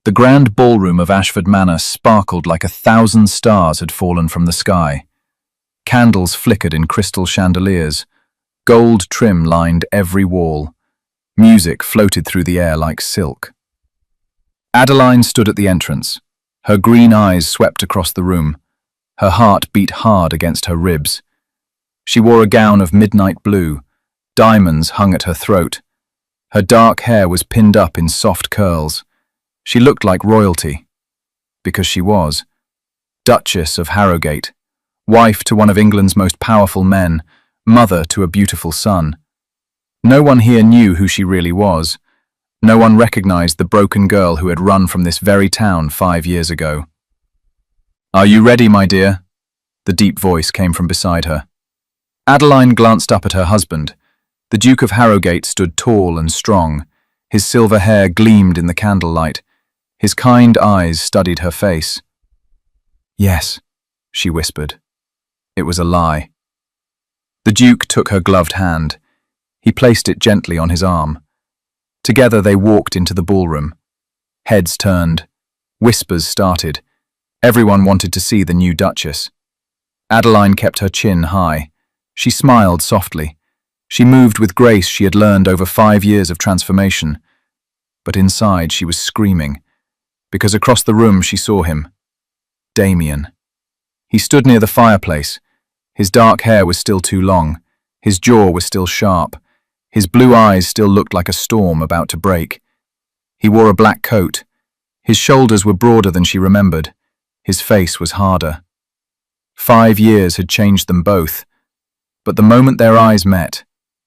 The grand ballroom of Ashford Manor sparkled like 1,000 stars had fallen from the sky. Candles flickered in crystal chandeliers. Gold trim lined every wall. Music floated through the air like silk. Adeline stood at the entrance. Her green eyes swept across the room. Her heart beat hard against her ribs. She wore a gown of midnight blue. Diamonds hung at her throat. Her dark hair was pinned up in soft curls. She looked like royalty. Because she was. Duchess of Harrogate. Wife to one of England's most powerful men. Mother to a beautiful son. No one here knew who she really was. No one recognized the broken girl who had run from this very town 5 years ago. "Are you ready, my dear?" The deep voice came from beside her. Adeline glanced up at her husband. The Duke of Harrogate stood tall and strong. His silver hair gleamed in the candlelight. His kind eyes studied her face. "Yes," she whispered. It was a lie. The Duke took her gloved hand. He placed it gently on his arm. Together they walked into the ballroom. Heads turned. Whispers started. Everyone wanted to see the new Duchess. Adeline kept her chin high. She smiled softly. She moved with grace she had learned over 5 years of transformation. But inside she was screaming, because across the room she saw him. Damien. He stood near the fireplace. His dark hair was still too long. His jaw was still sharp. His blue eyes still looked like a storm about to break. He wore a black coat. His shoulders were broader than she remembered. His face was harder. 5 years had changed them both. But the moment their eyes met,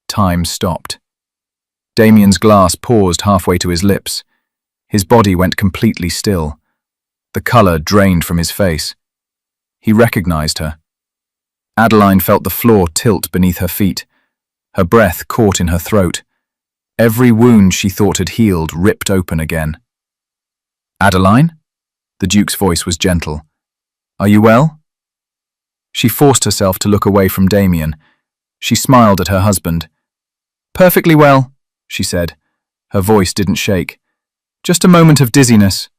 time stopped. Damien's glass paused halfway to his lips. His body went completely still. The colour drained from his face. He recognized her. Adeline felt the floor tilt beneath her feet. Her breath caught in her throat. Every wound she thought had healed ripped open again. "Adeline?" The Duke's voice was gentle. "Are you well?" She forced herself to look away from Damien. She smiled at her husband. "Perfectly well," she said. Her voice didn't shake. "Just a moment of dizziness."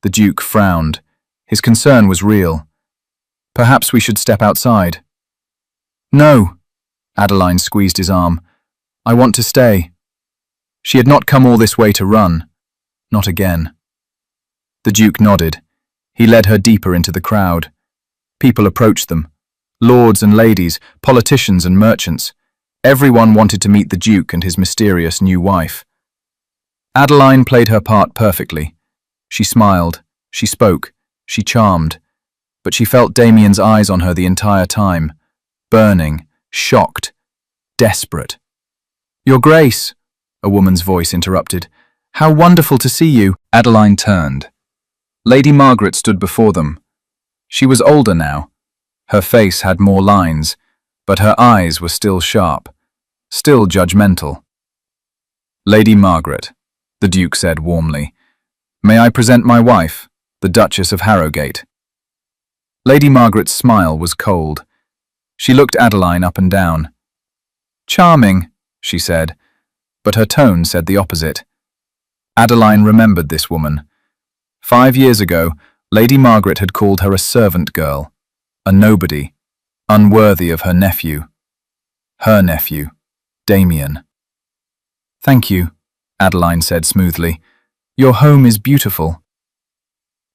The Duke frowned. His concern was real. "Perhaps we should step outside." "No." Adeline squeezed his arm. "I want to stay." She had not come all this way to run. Not again. The Duke nodded. He led her deeper into the crowd. People approached them. Lords and ladies, politicians and merchants. Everyone wanted to meet the Duke and his mysterious new wife. Adeline played her part perfectly. She smiled, she spoke, she charmed. But she felt Damien's eyes on her the entire time. Burning, shocked, desperate. "Your Grace," a woman's voice interrupted. "How wonderful to see you." Adeline turned. Lady Margaret stood before them. She was older now. Her face had more lines, but her eyes were still sharp, still judgmental. "Lady Margaret," the Duke said warmly, "may I present my wife, the Duchess of Harrogate?" Lady Margaret's smile was cold. She looked Adeline up and down. "Charming," she said, but her tone said the opposite. Adeline remembered this woman. 5 years ago, Lady Margaret had called her a servant girl, a nobody, unworthy of her nephew. Her nephew, Damien. "Thank you," Adeline said smoothly. "Your home is beautiful."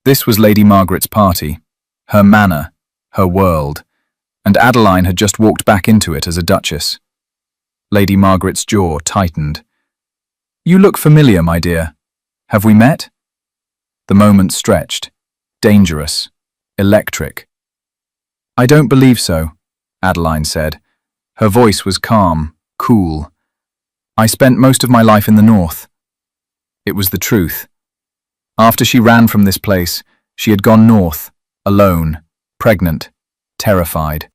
This was Lady Margaret's party, her manor, her world, and Adeline had just walked back into it as a duchess. Lady Margaret's jaw tightened. "You look familiar, my dear. Have we met?" The moment stretched. Dangerous. Electric. "I don't believe so," Adeline said. Her voice was calm, cool. "I spent most of my life in the north." It was the truth. After she ran from this place, she had gone north, alone, pregnant, terrified.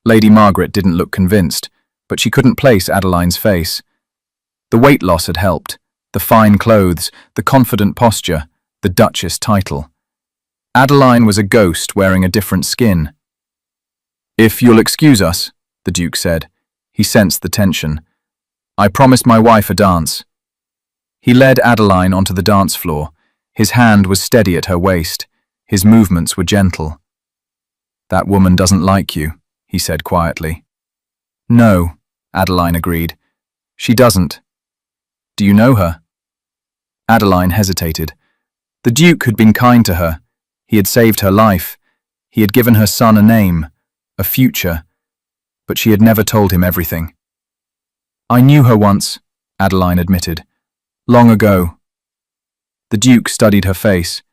Lady Margaret didn't look convinced, but she couldn't place Adeline's face. The weight loss had helped, the fine clothes, the confident posture, the Duchess title. Adeline was a ghost wearing a different skin. "If you'll excuse us," the Duke said. He sensed the tension. "I promised my wife a dance." He led Adeline onto the dance floor. His hand was steady at her waist. His movements were gentle. "That woman doesn't like you," he said quietly. "No," Adeline agreed. "She doesn't. Do you know her?" Adeline hesitated. The Duke had been kind to her. He had saved her life. He had given her son a name, a future, but she had never told him everything. "I knew her once," Adeline admitted. "Long ago." The Duke studied her face.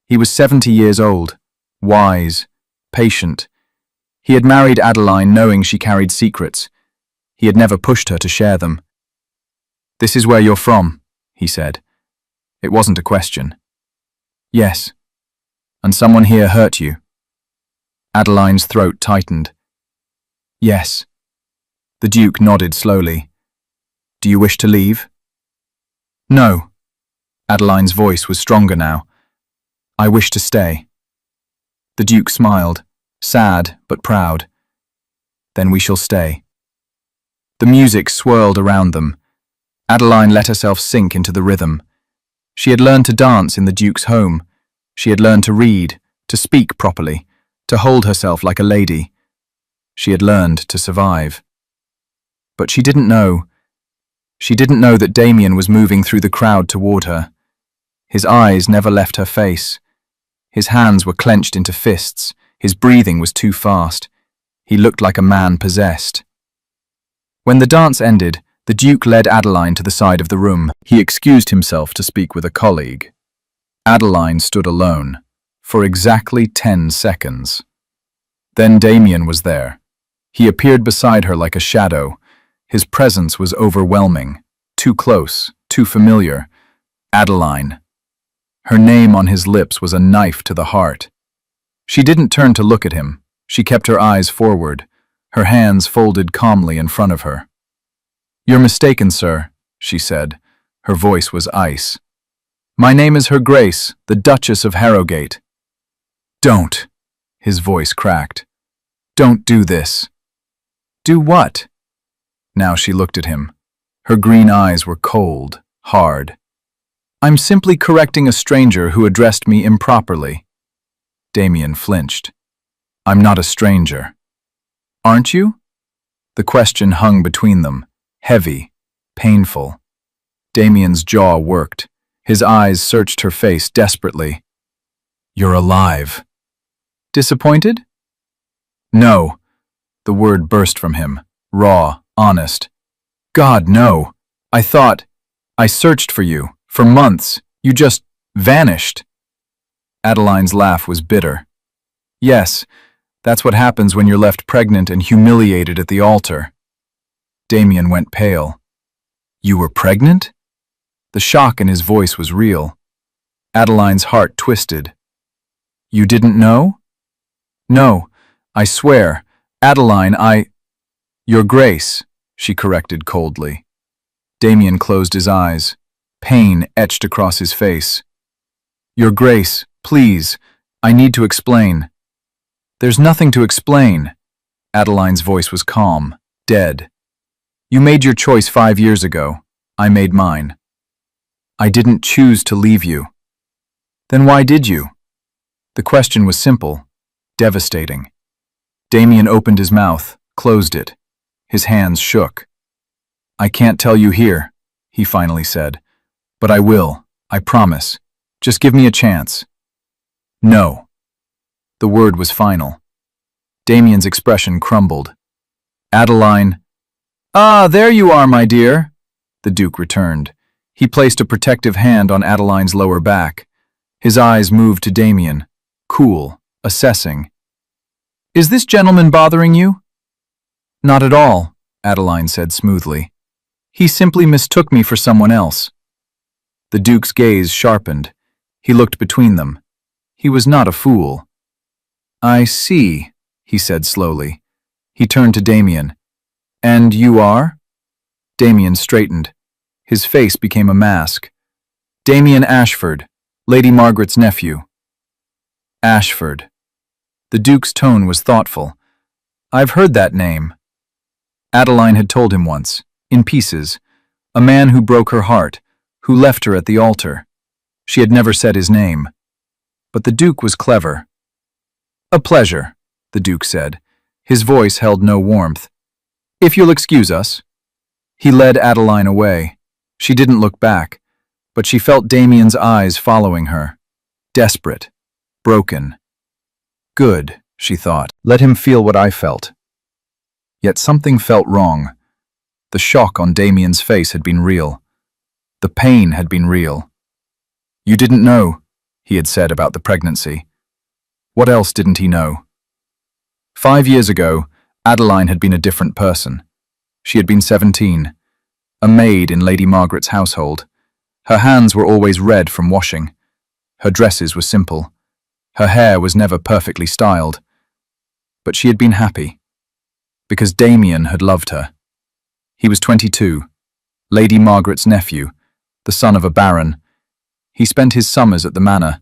He was 70 years old, wise, patient. He had married Adeline knowing she carried secrets. He had never pushed her to share them. "This is where you're from," he said. It wasn't a question. "Yes. And someone here hurt you?" Adeline's throat tightened. "Yes." The Duke nodded slowly. "Do you wish to leave?" "No." Adeline's voice was stronger now. "I wish to stay." The Duke smiled, sad but proud. "Then we shall stay." The music swirled around them. Adeline let herself sink into the rhythm. She had learned to dance in the Duke's home. She had learned to read, to speak properly, to hold herself like a lady. She had learned to survive. But she didn't know. She didn't know that Damien was moving through the crowd toward her. His eyes never left her face. His hands were clenched into fists. His breathing was too fast. He looked like a man possessed. When the dance ended, the Duke led Adeline to the side of the room. He excused himself to speak with a colleague. Adeline stood alone, for exactly 10 seconds. Then Damien was there. He appeared beside her like a shadow. His presence was overwhelming, too close, too familiar. Adeline. Her name on his lips was a knife to the heart. She didn't turn to look at him. She kept her eyes forward, her hands folded calmly in front of her. "You're mistaken, sir," she said. Her voice was ice. "My name is Her Grace, the Duchess of Harrogate." "Don't," his voice cracked. "Don't do this." "Do what?" Now she looked at him. Her green eyes were cold, hard. "I'm simply correcting a stranger who addressed me improperly." Damien flinched. "I'm not a stranger." "Aren't you?" The question hung between them, heavy, painful. Damien's jaw worked. His eyes searched her face desperately. "You're alive." "Disappointed?" "No." The word burst from him, raw, honest. "God, no. I searched for you, for months. You just vanished." Adeline's laugh was bitter. "Yes, that's what happens when you're left pregnant and humiliated at the altar." Damien went pale. "You were pregnant?" The shock in his voice was real. Adeline's heart twisted. "You didn't know?" "No, I swear. Adeline, Your Grace," she corrected coldly. Damien closed his eyes. Pain etched across his face. "Your Grace, please, I need to explain." "There's nothing to explain." Adeline's voice was calm, dead. "You made your choice 5 years ago. I made mine. I didn't choose to leave you." "Then why did you?" The question was simple, devastating. Damien opened his mouth, closed it. His hands shook. "I can't tell you here," he finally said. "But I will, I promise. Just give me a chance." "No." The word was final. Damien's expression crumbled. "Adeline." "Ah, there you are, my dear," the Duke returned. He placed a protective hand on Adeline's lower back. His eyes moved to Damien, cool, assessing. "Is this gentleman bothering you?" "Not at all," Adeline said smoothly. "He simply mistook me for someone else." The Duke's gaze sharpened. He looked between them. He was not a fool. "I see," he said slowly. He turned to Damien. "And you are?" Damien straightened. His face became a mask. "Damien Ashford, Lady Margaret's nephew." Ashford. The Duke's tone was thoughtful. "I've heard that name." Adeline had told him once, in pieces, a man who broke her heart, who left her at the altar. She had never said his name. But the Duke was clever. "A pleasure," the Duke said. His voice held no warmth. "If you'll excuse us." He led Adeline away. She didn't look back, but she felt Damien's eyes following her. Desperate. Broken. Good, she thought. Let him feel what I felt. Yet something felt wrong. The shock on Damien's face had been real. The pain had been real. "You didn't know," he had said about the pregnancy. What else didn't he know? 5 years ago, Adeline had been a different person. She had been 17, a maid in Lady Margaret's household. Her hands were always red from washing. Her dresses were simple. Her hair was never perfectly styled. But she had been happy, because Damien had loved her. He was 22, Lady Margaret's nephew, the son of a baron. He spent his summers at the manor.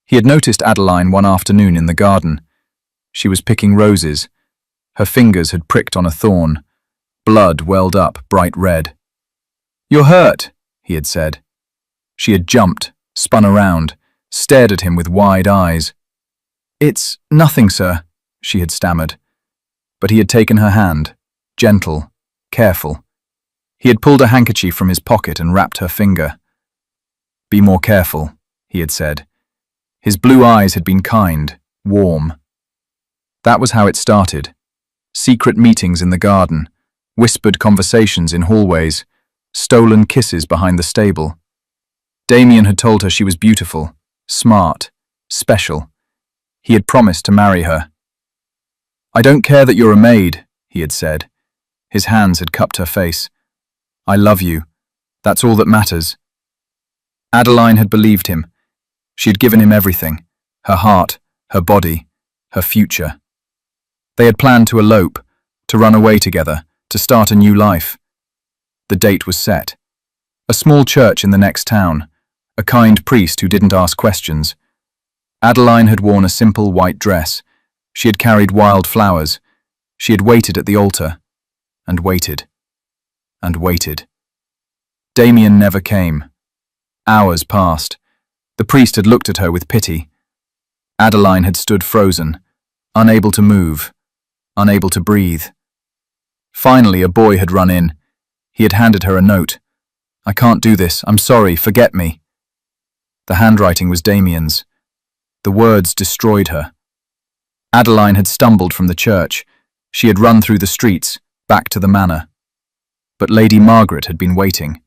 He had noticed Adeline one afternoon in the garden. She was picking roses. Her fingers had pricked on a thorn. Blood welled up bright red. "You're hurt," he had said. She had jumped, spun around, stared at him with wide eyes. "It's nothing, sir," she had stammered. But he had taken her hand, gentle, careful. He had pulled a handkerchief from his pocket and wrapped her finger. "Be more careful," he had said. His blue eyes had been kind, warm. That was how it started. Secret meetings in the garden, whispered conversations in hallways, stolen kisses behind the stable. Damien had told her she was beautiful, smart, special. He had promised to marry her. "I don't care that you're a maid," he had said. His hands had cupped her face. "I love you. That's all that matters." Adeline had believed him. She had given him everything, her heart, her body, her future. They had planned to elope, to run away together, to start a new life. The date was set. A small church in the next town, a kind priest who didn't ask questions. Adeline had worn a simple white dress. She had carried wild flowers. She had waited at the altar, and waited, and waited. Damien never came. Hours passed. The priest had looked at her with pity. Adeline had stood frozen, unable to move, unable to breathe. Finally, a boy had run in. He had handed her a note. "I can't do this. I'm sorry. Forget me." The handwriting was Damien's. The words destroyed her. Adeline had stumbled from the church. She had run through the streets, back to the manor. But Lady Margaret had been waiting.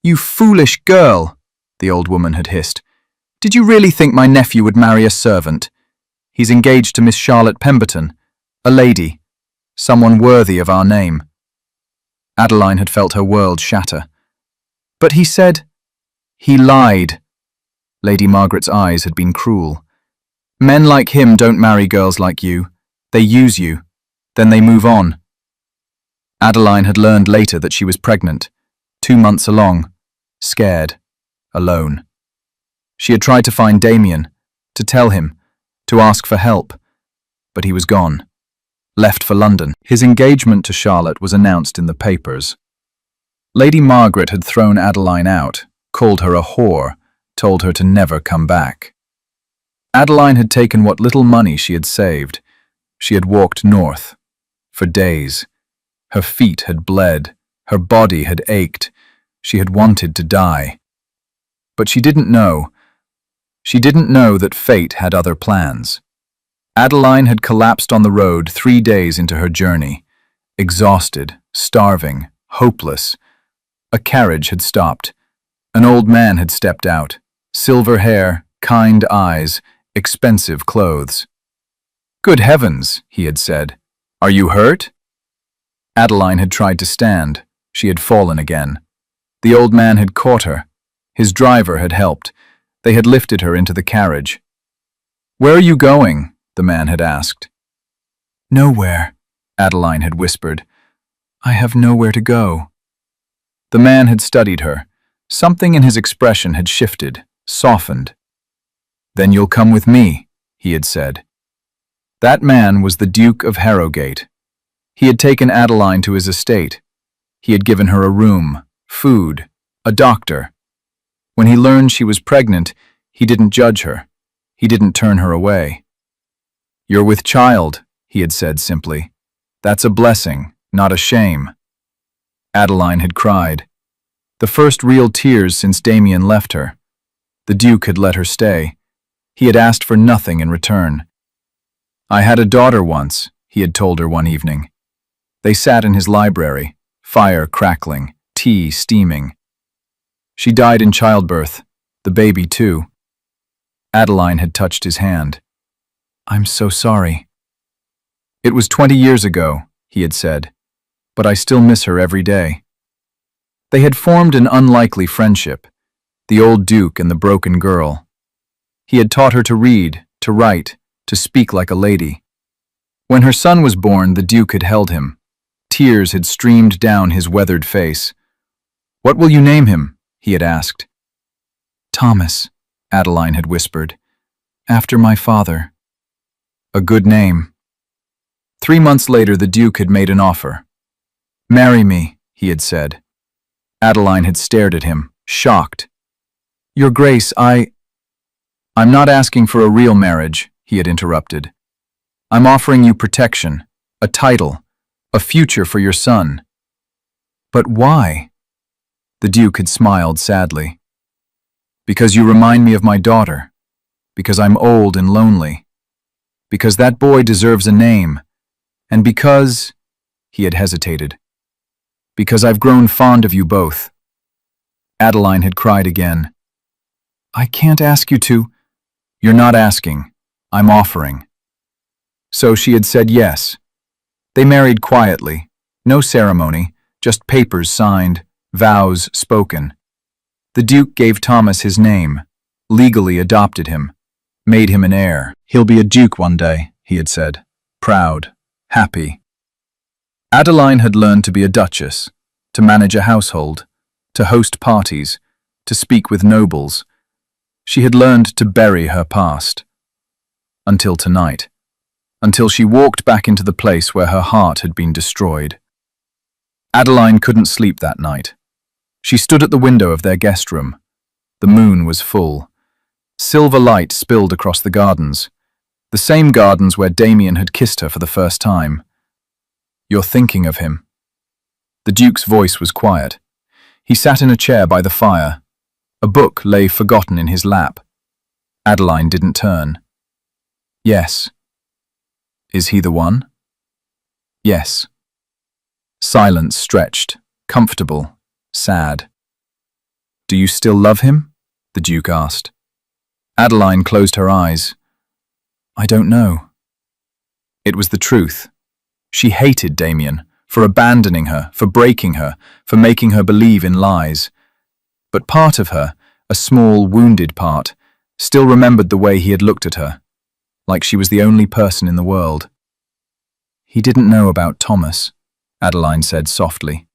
"You foolish girl," the old woman had hissed. "Did you really think my nephew would marry a servant? He's engaged to Miss Charlotte Pemberton, a lady, someone worthy of our name." Adeline had felt her world shatter. "But he said—" "He lied." Lady Margaret's eyes had been cruel. "Men like him don't marry girls like you. They use you. Then they move on." Adeline had learned later that she was pregnant, 2 months along, scared, alone. She had tried to find Damien, to tell him, to ask for help, but he was gone, left for London. His engagement to Charlotte was announced in the papers. Lady Margaret had thrown Adeline out, called her a whore, told her to never come back. Adeline had taken what little money she had saved. She had walked north, for days. Her feet had bled, her body had ached. She had wanted to die. But she didn't know. She didn't know that fate had other plans. Adeline had collapsed on the road 3 days into her journey, exhausted, starving, hopeless. A carriage had stopped. An old man had stepped out, silver hair, kind eyes, expensive clothes. "Good heavens," he had said. "Are you hurt?" Adeline had tried to stand. She had fallen again. The old man had caught her. His driver had helped. They had lifted her into the carriage. "Where are you going?" the man had asked. "Nowhere," Adeline had whispered. "I have nowhere to go." The man had studied her. Something in his expression had shifted, softened. "Then you'll come with me," he had said. That man was the Duke of Harrogate. He had taken Adeline to his estate. He had given her a room, food, A doctor. When he learned she was pregnant, he didn't judge her. He didn't turn her away. "You're with child," he had said simply. "That's a blessing, not a shame." Adeline had cried. The first real tears since Damien left her. The Duke had let her stay. He had asked for nothing in return. "I had a daughter once," he had told her one evening. They sat in his library, fire crackling, tea steaming. "She died in childbirth, the baby too." Adeline had touched his hand. "I'm so sorry." "It was 20 years ago," he had said, "but I still miss her every day." They had formed an unlikely friendship, the old Duke and the broken girl. He had taught her to read, to write, to speak like a lady. When her son was born, the Duke had held him. Tears had streamed down his weathered face. "What will you name him?" he had asked. "Thomas," Adeline had whispered, "after my father." A good name. 3 months later, the Duke had made an offer. "Marry me," he had said. Adeline had stared at him, shocked. "Your Grace, I'm not asking for a real marriage," he had interrupted. "I'm offering you protection, a title, a future for your son." "But why?" The Duke had smiled sadly. "Because you remind me of my daughter. Because I'm old and lonely. Because that boy deserves a name. And because—" he had hesitated. "Because I've grown fond of you both." Adeline had cried again. "I can't ask you to—" "You're not asking. I'm offering." So she had said yes. They married quietly. No ceremony, just papers signed, vows spoken. The Duke gave Thomas his name, legally adopted him, made him an heir. "He'll be a duke one day," he had said, proud, happy. Adeline had learned to be a duchess, to manage a household, to host parties, to speak with nobles. She had learned to bury her past. Until tonight. Until she walked back into the place where her heart had been destroyed. Adeline couldn't sleep that night. She stood at the window of their guest room. The moon was full. Silver light spilled across the gardens. The same gardens where Damien had kissed her for the first time. "You're thinking of him." The Duke's voice was quiet. He sat in a chair by the fire. A book lay forgotten in his lap. Adeline didn't turn. "Yes." "Is he the one?" "Yes." Silence stretched, comfortable, sad. "Do you still love him?" the Duke asked. Adeline closed her eyes. "I don't know." It was the truth. She hated Damien for abandoning her, for breaking her, for making her believe in lies. But part of her, a small, wounded part, still remembered the way he had looked at her, like she was the only person in the world. "He didn't know about Thomas," Adeline said softly.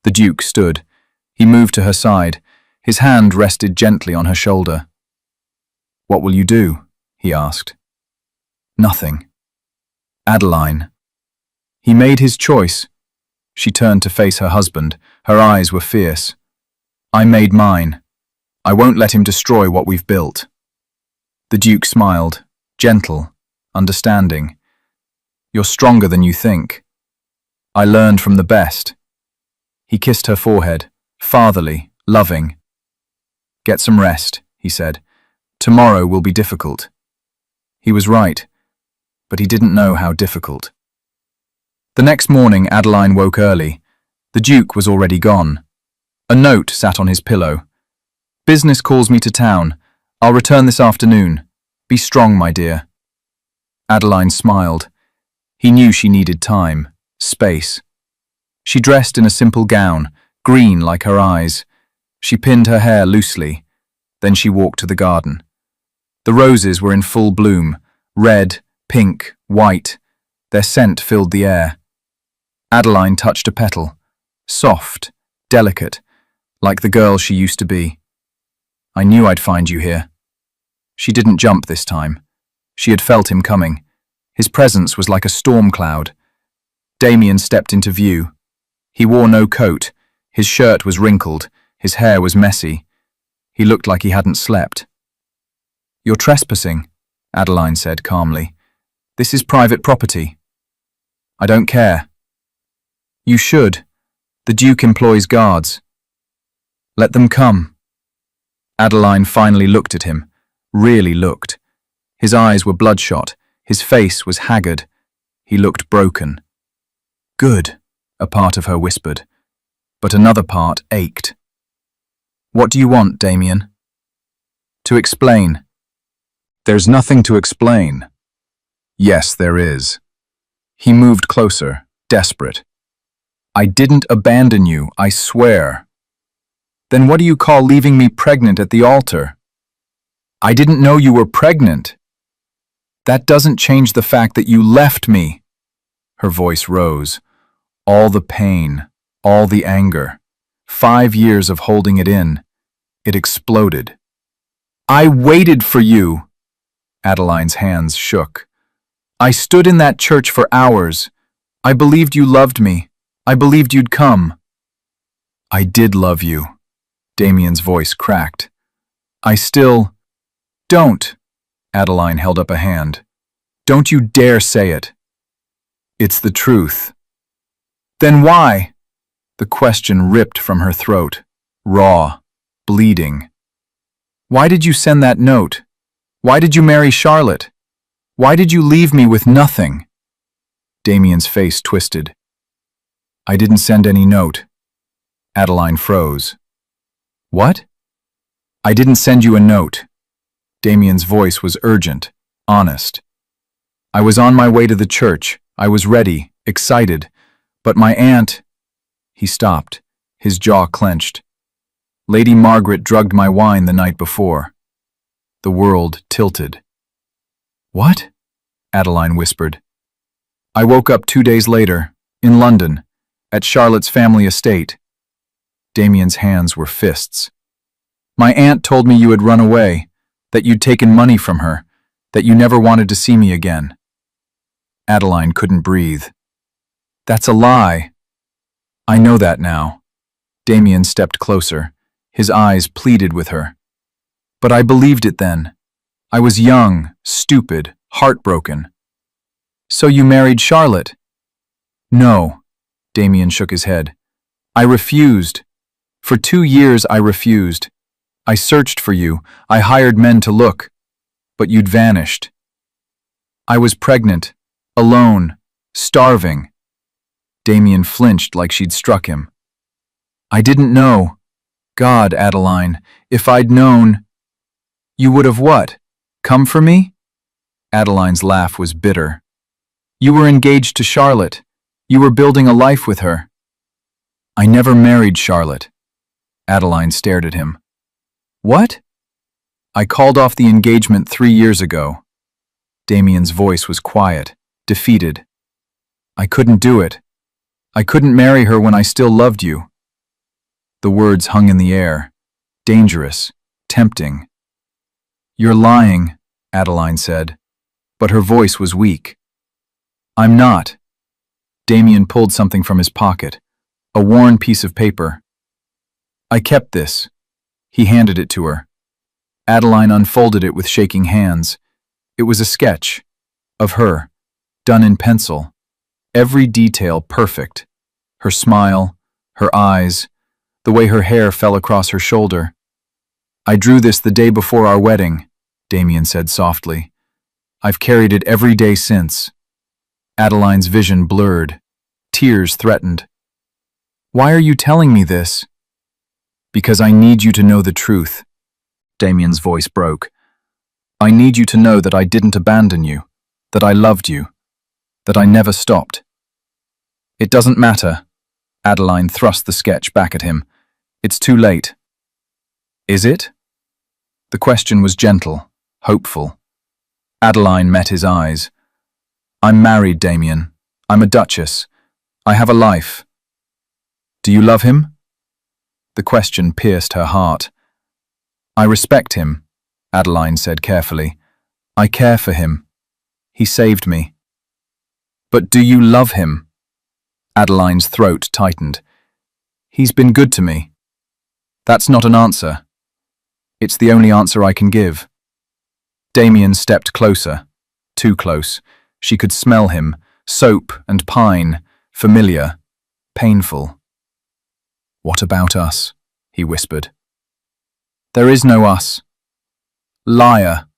The Duke stood. He moved to her side. His hand rested gently on her shoulder. "What will you do?" he asked. "Nothing." "Adeline." He made his choice. She turned to face her husband. Her eyes were fierce. "I made mine. I won't let him destroy what we've built." The Duke smiled, gentle, understanding. "You're stronger than you think. I learned from the best." He kissed her forehead, fatherly, loving. "Get some rest," he said. "Tomorrow will be difficult." He was right, but he didn't know how difficult. The next morning, Adeline woke early. The Duke was already gone. A note sat on his pillow. "Business calls me to town. I'll return this afternoon. Be strong, my dear." Adeline smiled. He knew she needed time, space. She dressed in a simple gown, green like her eyes. She pinned her hair loosely. Then she walked to the garden. The roses were in full bloom, red, pink, white. Their scent filled the air. Adeline touched a petal, soft, delicate, like the girl she used to be. "I knew I'd find you here." She didn't jump this time. She had felt him coming. His presence was like a storm cloud. Damien stepped into view. He wore no coat. His shirt was wrinkled, His hair was messy. He looked like he hadn't slept. "You're trespassing," Adeline said calmly. "This is private property." "I don't care." "You should. The Duke employs guards." "Let them come." Adeline finally looked at him, really looked. His eyes were bloodshot, his face was haggard. He looked broken. "Good," a part of her whispered, but another part ached. "What do you want, Damien?" "To explain." "There's nothing to explain." "Yes, there is." He moved closer, desperate. "I didn't abandon you, I swear." "Then what do you call leaving me pregnant at the altar?" "I didn't know you were pregnant." "That doesn't change the fact that you left me." Her voice rose. All the pain, all the anger. 5 years of holding it in. It exploded. "I waited for you." Adeline's hands shook. "I stood in that church for hours. I believed you loved me. I believed you'd come." "I did love you." Damien's voice cracked. "I still—" "Don't." Adeline held up a hand. "Don't you dare say it." "It's the truth." "Then why?" The question ripped from her throat, raw, bleeding. "Why did you send that note? Why did you marry Charlotte? Why did you leave me with nothing?" Damien's face twisted. "I didn't send any note." Adeline froze. "What?" "I didn't send you a note." Damien's voice was urgent, honest. "I was on my way to the church. I was ready, excited. But my aunt—" He stopped, his jaw clenched. "Lady Margaret drugged my wine the night before." The world tilted. "What?" Adeline whispered. "I woke up 2 days later, in London, at Charlotte's family estate." Damien's hands were fists. "My aunt told me you had run away, that you'd taken money from her, that you never wanted to see me again." Adeline couldn't breathe. "That's a lie." "I know that now." Damien stepped closer. His eyes pleaded with her. "But I believed it then. I was young, stupid, heartbroken." "So you married Charlotte?" "No." Damien shook his head. "I refused. For 2 years I refused. I searched for you. I hired men to look. But you'd vanished. I was pregnant, alone, starving." Damien flinched like she'd struck him. "I didn't know. God, Adeline, if I'd known—" "You would have what? Come for me?" Adeline's laugh was bitter. "You were engaged to Charlotte. You were building a life with her." "I never married Charlotte." Adeline stared at him. "What?" "I called off the engagement 3 years ago." Damien's voice was quiet, defeated. "I couldn't do it. I couldn't marry her when I still loved you." The words hung in the air, dangerous, tempting. "You're lying," Adeline said, but her voice was weak. "I'm not." Damien pulled something from his pocket, a worn piece of paper. "I kept this." He handed it to her. Adeline unfolded it with shaking hands. It was a sketch of her, done in pencil. Every detail perfect. Her smile, her eyes, the way her hair fell across her shoulder. "I drew this the day before our wedding," Damien said softly. "I've carried it every day since." Adeline's vision blurred. Tears threatened. "Why are you telling me this?" "Because I need you to know the truth." Damien's voice broke. "I need you to know that I didn't abandon you, that I loved you, that I never stopped." "It doesn't matter." Adeline thrust the sketch back at him. "It's too late." "Is it?" The question was gentle, hopeful. Adeline met his eyes. "I'm married, Damien. I'm a duchess. I have a life." "Do you love him?" The question pierced her heart. "I respect him," Adeline said carefully. "I care for him. He saved me." "But do you love him?" Adeline's throat tightened. "He's been good to me." That's not an answer. It's the only answer I can give. Damien stepped closer. Too close. She could smell him. Soap and pine. Familiar. Painful. What about us? He whispered. There is no us. Liar.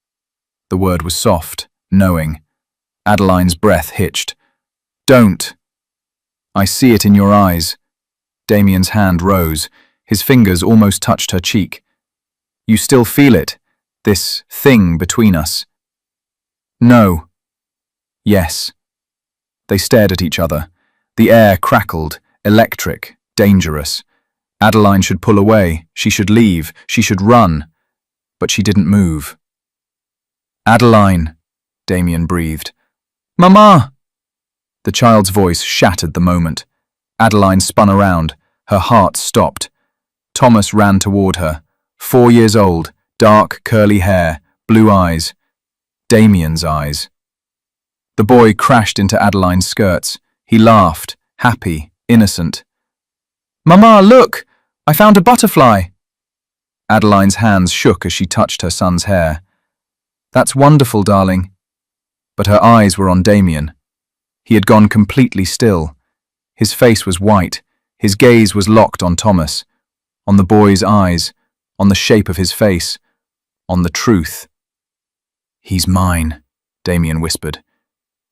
The word was soft, knowing. Adeline's breath hitched. Don't. I see it in your eyes. Damien's hand rose. His fingers almost touched her cheek. You still feel it, this thing between us. No. Yes. They stared at each other. The air crackled, electric, dangerous. Adeline should pull away, she should leave, she should run. But she didn't move. Adeline, Damien breathed. Mama! The child's voice shattered the moment. Adeline spun around. Her heart stopped. Thomas ran toward her. 4 years old, dark, curly hair, blue eyes. Damien's eyes. The boy crashed into Adeline's skirts. He laughed, happy, innocent. Mama, look! I found a butterfly! Adeline's hands shook as she touched her son's hair. That's wonderful, darling. But her eyes were on Damien. He had gone completely still. His face was white. His gaze was locked on Thomas, on the boy's eyes, on the shape of his face, on the truth. He's mine, Damien whispered.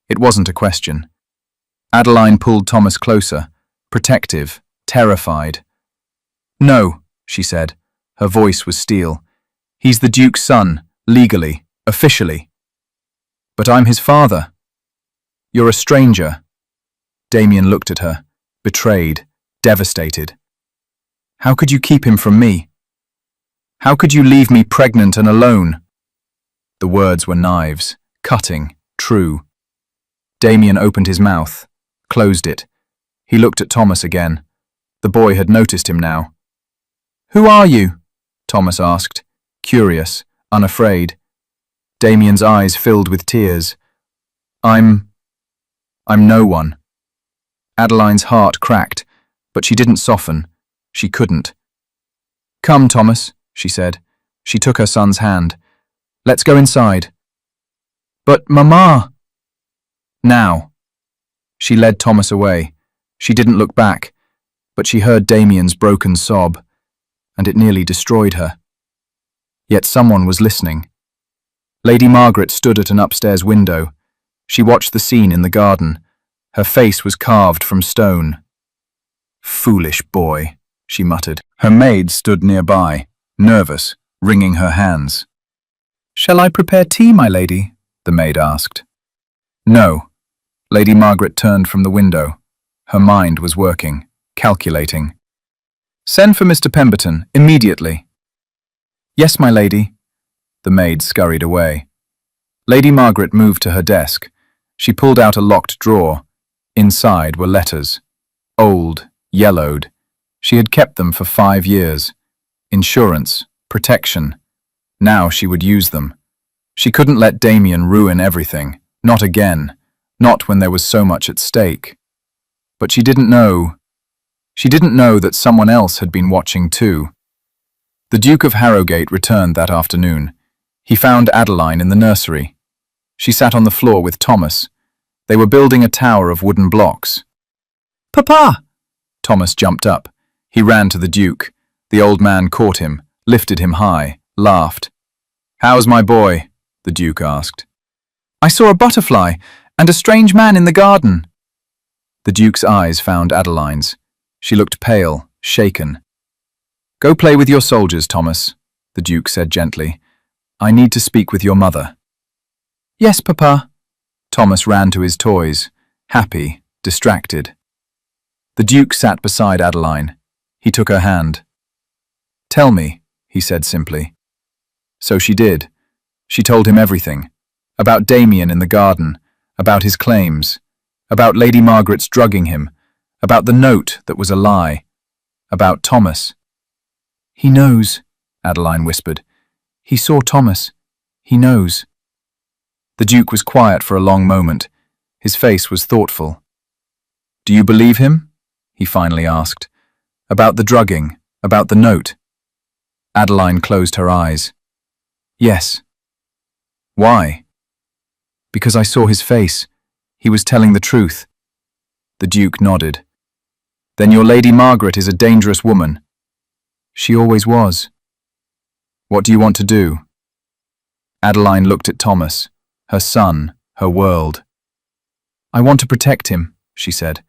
It wasn't a question. Adeline pulled Thomas closer, protective, terrified. No, she said. Her voice was steel. He's the Duke's son, legally, officially. But I'm his father. You're a stranger. Damien looked at her, betrayed, devastated. How could you keep him from me? How could you leave me pregnant and alone? The words were knives, cutting, true. Damien opened his mouth, closed it. He looked at Thomas again. The boy had noticed him now. Who are you? Thomas asked, curious, unafraid. Damien's eyes filled with tears. I'm no one. Adeline's heart cracked, but she didn't soften. She couldn't. Come, Thomas, she said. She took her son's hand. Let's go inside. But, Mama! Now. She led Thomas away. She didn't look back, but she heard Damien's broken sob, and it nearly destroyed her. Yet someone was listening. Lady Margaret stood at an upstairs window. She watched the scene in the garden. Her face was carved from stone. Foolish boy, she muttered. Her maid stood nearby, nervous, wringing her hands. Shall I prepare tea, my lady? The maid asked. No. Lady Margaret turned from the window. Her mind was working, calculating. Send for Mr. Pemberton, immediately. Yes, my lady. The maid scurried away. Lady Margaret moved to her desk. She pulled out a locked drawer. Inside were letters. Old, yellowed. She had kept them for 5 years. Insurance, protection. Now she would use them. She couldn't let Damien ruin everything. Not again. Not when there was so much at stake. But she didn't know. She didn't know that someone else had been watching too. The Duke of Harrogate returned that afternoon. He found Adeline in the nursery. She sat on the floor with Thomas. They were building a tower of wooden blocks. Papa! Thomas jumped up. He ran to the Duke. The old man caught him, lifted him high, laughed. How's my boy? The Duke asked. I saw a butterfly and a strange man in the garden. The Duke's eyes found Adeline's. She looked pale, shaken. Go play with your soldiers, Thomas, the Duke said gently. I need to speak with your mother. Yes, Papa. Thomas ran to his toys, happy, distracted. The Duke sat beside Adeline. He took her hand. Tell me, he said simply. So she did. She told him everything. About Damien in the garden, about his claims, about Lady Margaret's drugging him, about the note that was a lie, about Thomas. He knows, Adeline whispered. He saw Thomas. He knows. The Duke was quiet for a long moment. His face was thoughtful. Do you believe him? He finally asked. About the drugging, about the note. Adeline closed her eyes. Yes. Why? Because I saw his face. He was telling the truth. The Duke nodded. Then your Lady Margaret is a dangerous woman. She always was. What do you want to do? Adeline looked at Thomas, her son, her world. I want to protect him, she said.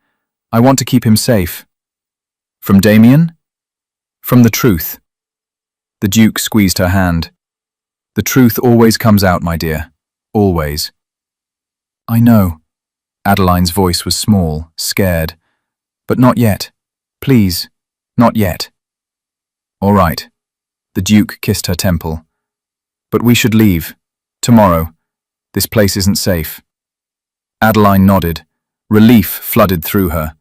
I want to keep him safe. From Damien? From the truth. The Duke squeezed her hand. The truth always comes out, my dear. Always. I know. Adeline's voice was small, scared. But not yet. Please, not yet. All right. The Duke kissed her temple. But we should leave. Tomorrow. This place isn't safe. Adeline nodded. Relief flooded through her.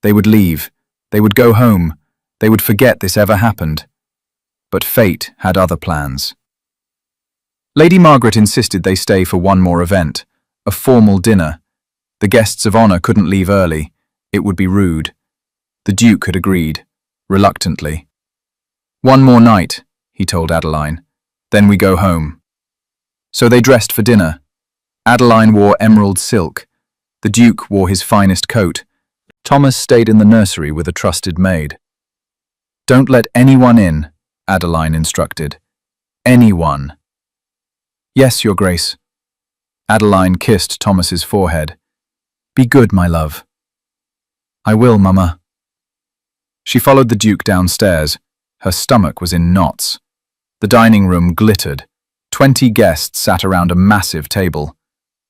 They would leave. They would go home. They would forget this ever happened. But fate had other plans. Lady Margaret insisted they stay for one more event, a formal dinner. The guests of honor couldn't leave early. It would be rude. The Duke had agreed, reluctantly. One more night, he told Adeline. Then we go home. So they dressed for dinner. Adeline wore emerald silk. The Duke wore his finest coat. Thomas stayed in the nursery with a trusted maid. Don't let anyone in, Adeline instructed. Anyone. Yes, Your Grace. Adeline kissed Thomas's forehead. Be good, my love. I will, Mama. She followed the Duke downstairs. Her stomach was in knots. The dining room glittered. 20 guests sat around a massive table.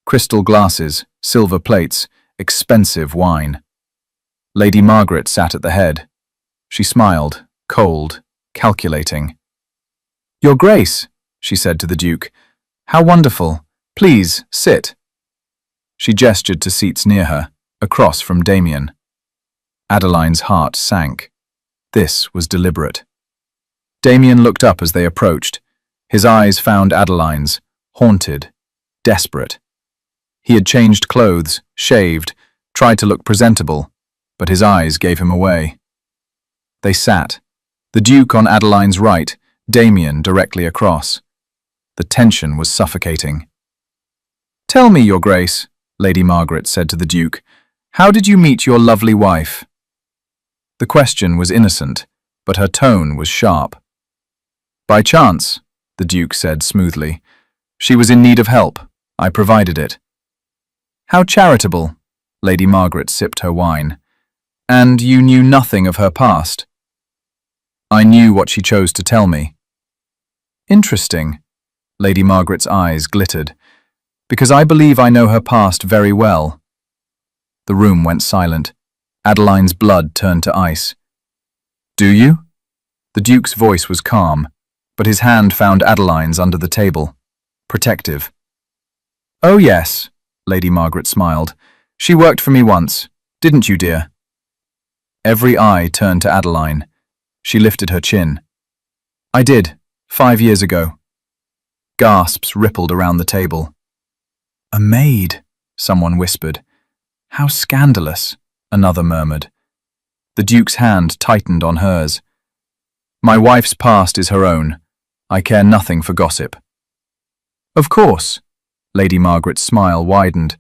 Crystal glasses, silver plates, expensive wine. Lady Margaret sat at the head. She smiled, cold, calculating. Your Grace, she said to the Duke. How wonderful. Please, sit. She gestured to seats near her, across from Damien. Adeline's heart sank. This was deliberate. Damien looked up as they approached. His eyes found Adeline's, haunted, desperate. He had changed clothes, shaved, tried to look presentable, but his eyes gave him away. They sat, the Duke on Adeline's right, Damien directly across. The tension was suffocating. Tell me, Your Grace, Lady Margaret said to the Duke, how did you meet your lovely wife? The question was innocent, but her tone was sharp. By chance, the Duke said smoothly. She was in need of help. I provided it. How charitable, Lady Margaret sipped her wine. And you knew nothing of her past? I knew what she chose to tell me. Interesting. Lady Margaret's eyes glittered. Because I believe I know her past very well. The room went silent. Adeline's blood turned to ice. Do you? The Duke's voice was calm, but his hand found Adeline's under the table. Protective. Oh yes, Lady Margaret smiled. She worked for me once, didn't you, dear? Every eye turned to Adeline. She lifted her chin. I did, 5 years ago. Gasps rippled around the table. A maid, someone whispered. How scandalous, another murmured. The Duke's hand tightened on hers. My wife's past is her own. I care nothing for gossip. Of course, Lady Margaret's smile widened.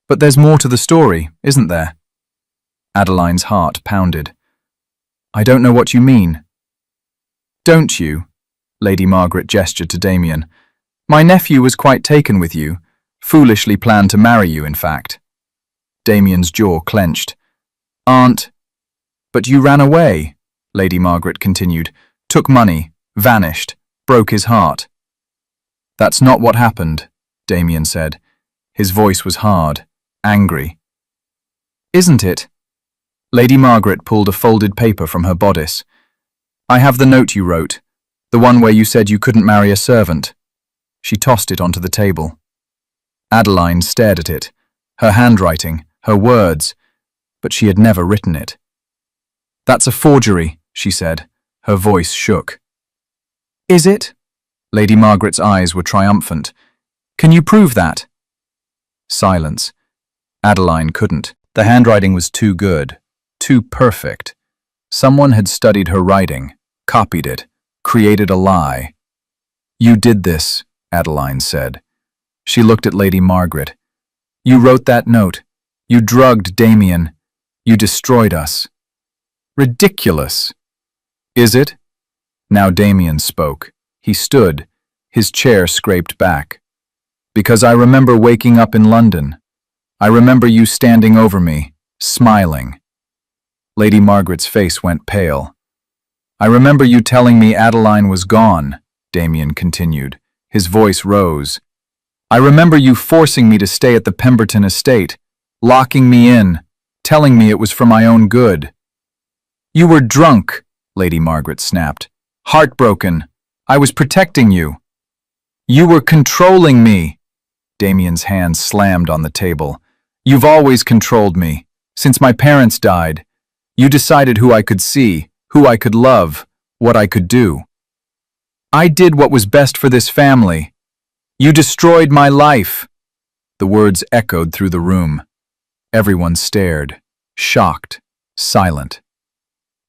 But there's more to the story, isn't there? Adeline's heart pounded. I don't know what you mean. Don't you? Lady Margaret gestured to Damien. My nephew was quite taken with you, foolishly planned to marry you, in fact. Damien's jaw clenched. Aunt, but you ran away, Lady Margaret continued, took money, vanished, broke his heart. That's not what happened, Damien said. His voice was hard, angry. Isn't it? Lady Margaret pulled a folded paper from her bodice. I have the note you wrote, the one where you said you couldn't marry a servant. She tossed it onto the table. Adeline stared at it, her handwriting, her words, but she had never written it. That's a forgery, she said. Her voice shook. Is it? Lady Margaret's eyes were triumphant. Can you prove that? Silence. Adeline couldn't. The handwriting was too good, too perfect. Someone had studied her writing, copied it, created a lie. You did this, Adeline said. She looked at Lady Margaret. You wrote that note. You drugged Damien. You destroyed us. Ridiculous. Is it? Now Damien spoke. He stood, his chair scraped back. Because I remember waking up in London. I remember you standing over me, smiling. Lady Margaret's face went pale. I remember you telling me Adeline was gone, Damien continued. His voice rose. I remember you forcing me to stay at the Pemberton estate, locking me in, telling me it was for my own good. You were drunk, Lady Margaret snapped. Heartbroken. I was protecting you. You were controlling me. Damien's hand slammed on the table. You've always controlled me. Since my parents died, you decided who I could see, who I could love, what I could do. I did what was best for this family. You destroyed my life. The words echoed through the room. Everyone stared, shocked, silent.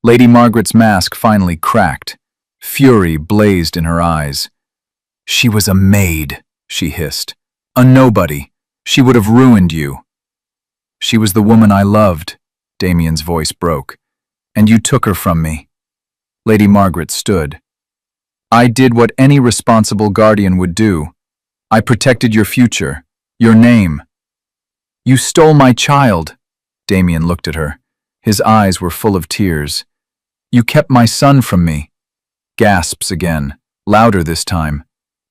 Lady Margaret's mask finally cracked. Fury blazed in her eyes. She was a maid, she hissed. A nobody. She would have ruined you. She was the woman I loved, Damien's voice broke. And you took her from me. Lady Margaret stood. I did what any responsible guardian would do. I protected your future, your name. You stole my child. Damien looked at her. His eyes were full of tears. You kept my son from me. Gasps again, louder this time.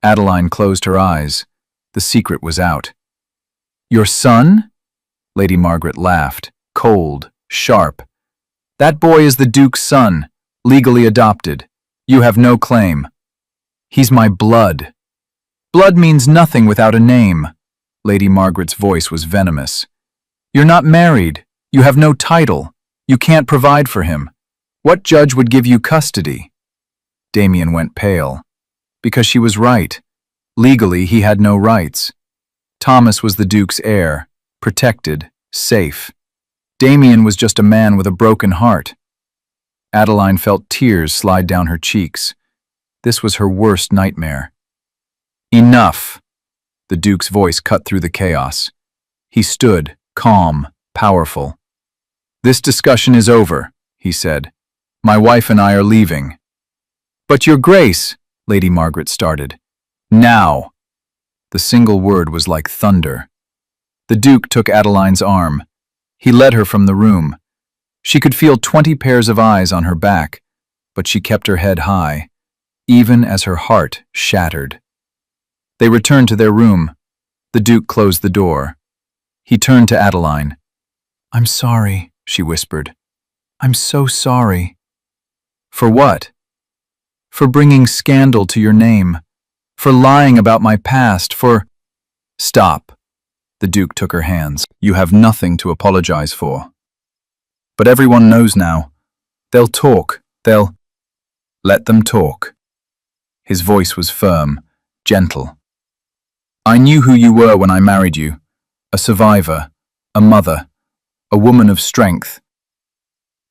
Adeline closed her eyes. The secret was out. Your son? Lady Margaret laughed, cold, sharp. That boy is the Duke's son, legally adopted. You have no claim. He's my blood. Blood means nothing without a name. Lady Margaret's voice was venomous. You're not married. You have no title. You can't provide for him. What judge would give you custody? Damien went pale. Because she was right. Legally, he had no rights. Thomas was the Duke's heir, protected, safe. Damien was just a man with a broken heart. Adeline felt tears slide down her cheeks. This was her worst nightmare. Enough! The Duke's voice cut through the chaos. He stood, calm, powerful. This discussion is over, he said. My wife and I are leaving. But your grace, Lady Margaret started. Now! The single word was like thunder. The Duke took Adeline's arm. He led her from the room. She could feel 20 pairs of eyes on her back, but she kept her head high, even as her heart shattered. They returned to their room. The Duke closed the door. He turned to Adeline. I'm sorry, she whispered. I'm so sorry. For what? For bringing scandal to your name. For lying about my past, for... Stop. The Duke took her hands. You have nothing to apologize for. But everyone knows now. They'll talk. They'll... Let them talk. His voice was firm, gentle. I knew who you were when I married you. A survivor, a mother, a woman of strength.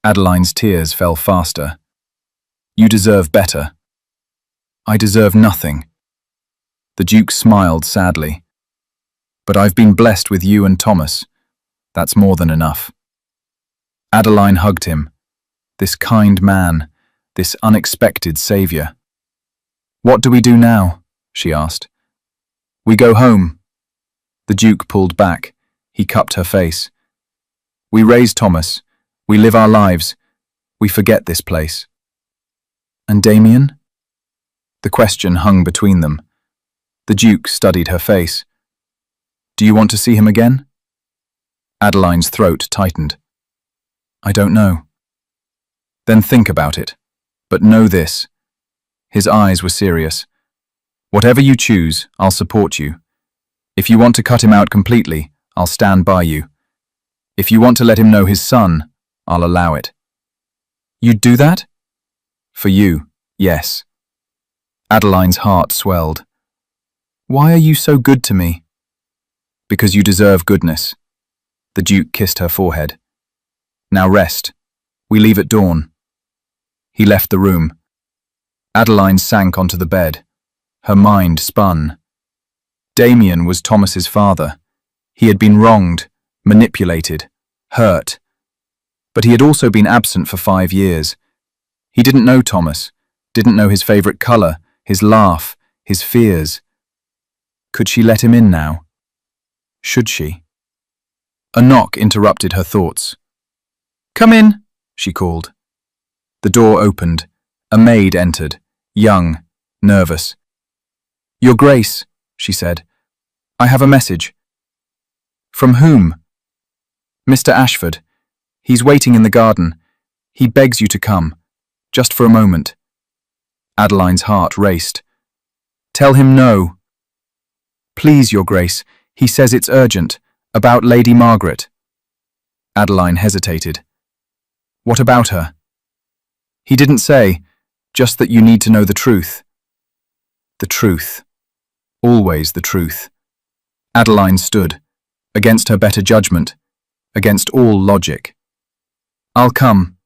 Adeline's tears fell faster. You deserve better. I deserve nothing. The Duke smiled sadly. But I've been blessed with you and Thomas. That's more than enough. Adeline hugged him. This kind man, this unexpected savior. What do we do now? She asked. We go home. The Duke pulled back. He cupped her face. We raise Thomas. We live our lives. We forget this place. And Damien? The question hung between them. The Duke studied her face. Do you want to see him again? Adeline's throat tightened. I don't know. Then think about it. But know this. His eyes were serious. Whatever you choose, I'll support you. If you want to cut him out completely, I'll stand by you. If you want to let him know his son, I'll allow it. You'd do that? For you, yes. Adeline's heart swelled. Why are you so good to me? Because you deserve goodness. The Duke kissed her forehead. Now rest. We leave at dawn. He left the room. Adeline sank onto the bed. Her mind spun. Damien was Thomas's father. He had been wronged, manipulated, hurt. But he had also been absent for 5 years. He didn't know Thomas, didn't know his favorite color, his laugh, his fears. Could she let him in now? Should she? A knock interrupted her thoughts. "Come in," she called. The door opened. A maid entered, young, nervous. "Your Grace," she said, "I have a message." "From whom?" "Mr. Ashford. He's waiting in the garden. He begs you to come, just for a moment." Adeline's heart raced. "Tell him no." "Please, Your Grace, he says it's urgent, about Lady Margaret." Adeline hesitated. "What about her?" "He didn't say, just that you need to know the truth." The truth. Always the truth. Adeline stood, against her better judgment, against all logic. "I'll come."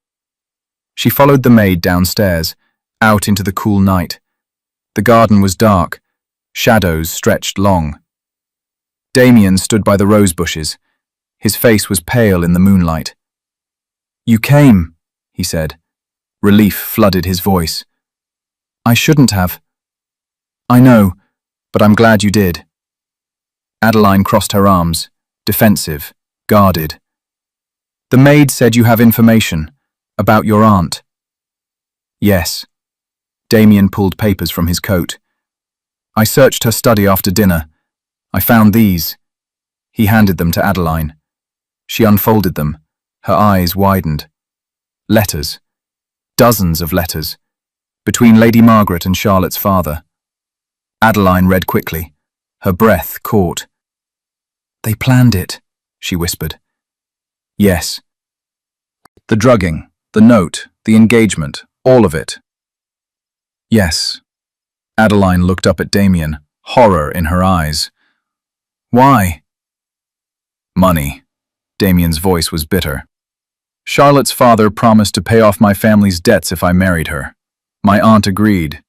She followed the maid downstairs, out into the cool night. The garden was dark, shadows stretched long. Damien stood by the rose bushes. His face was pale in the moonlight. "You came," he said. Relief flooded his voice. "I shouldn't have." "I know, but I'm glad you did." Adeline crossed her arms, defensive, guarded. "The maid said you have information about your aunt." "Yes." Damien pulled papers from his coat. "I searched her study after dinner. I found these." He handed them to Adeline. She unfolded them. Her eyes widened. Letters. Dozens of letters. Between Lady Margaret and Charlotte's father. Adeline read quickly. Her breath caught. "They planned it," she whispered. "Yes." "The drugging, the note, the engagement, all of it." "Yes." Adeline looked up at Damien, horror in her eyes. "Why?" "Money." Damien's voice was bitter. "Charlotte's father promised to pay off my family's debts if I married her. My aunt agreed.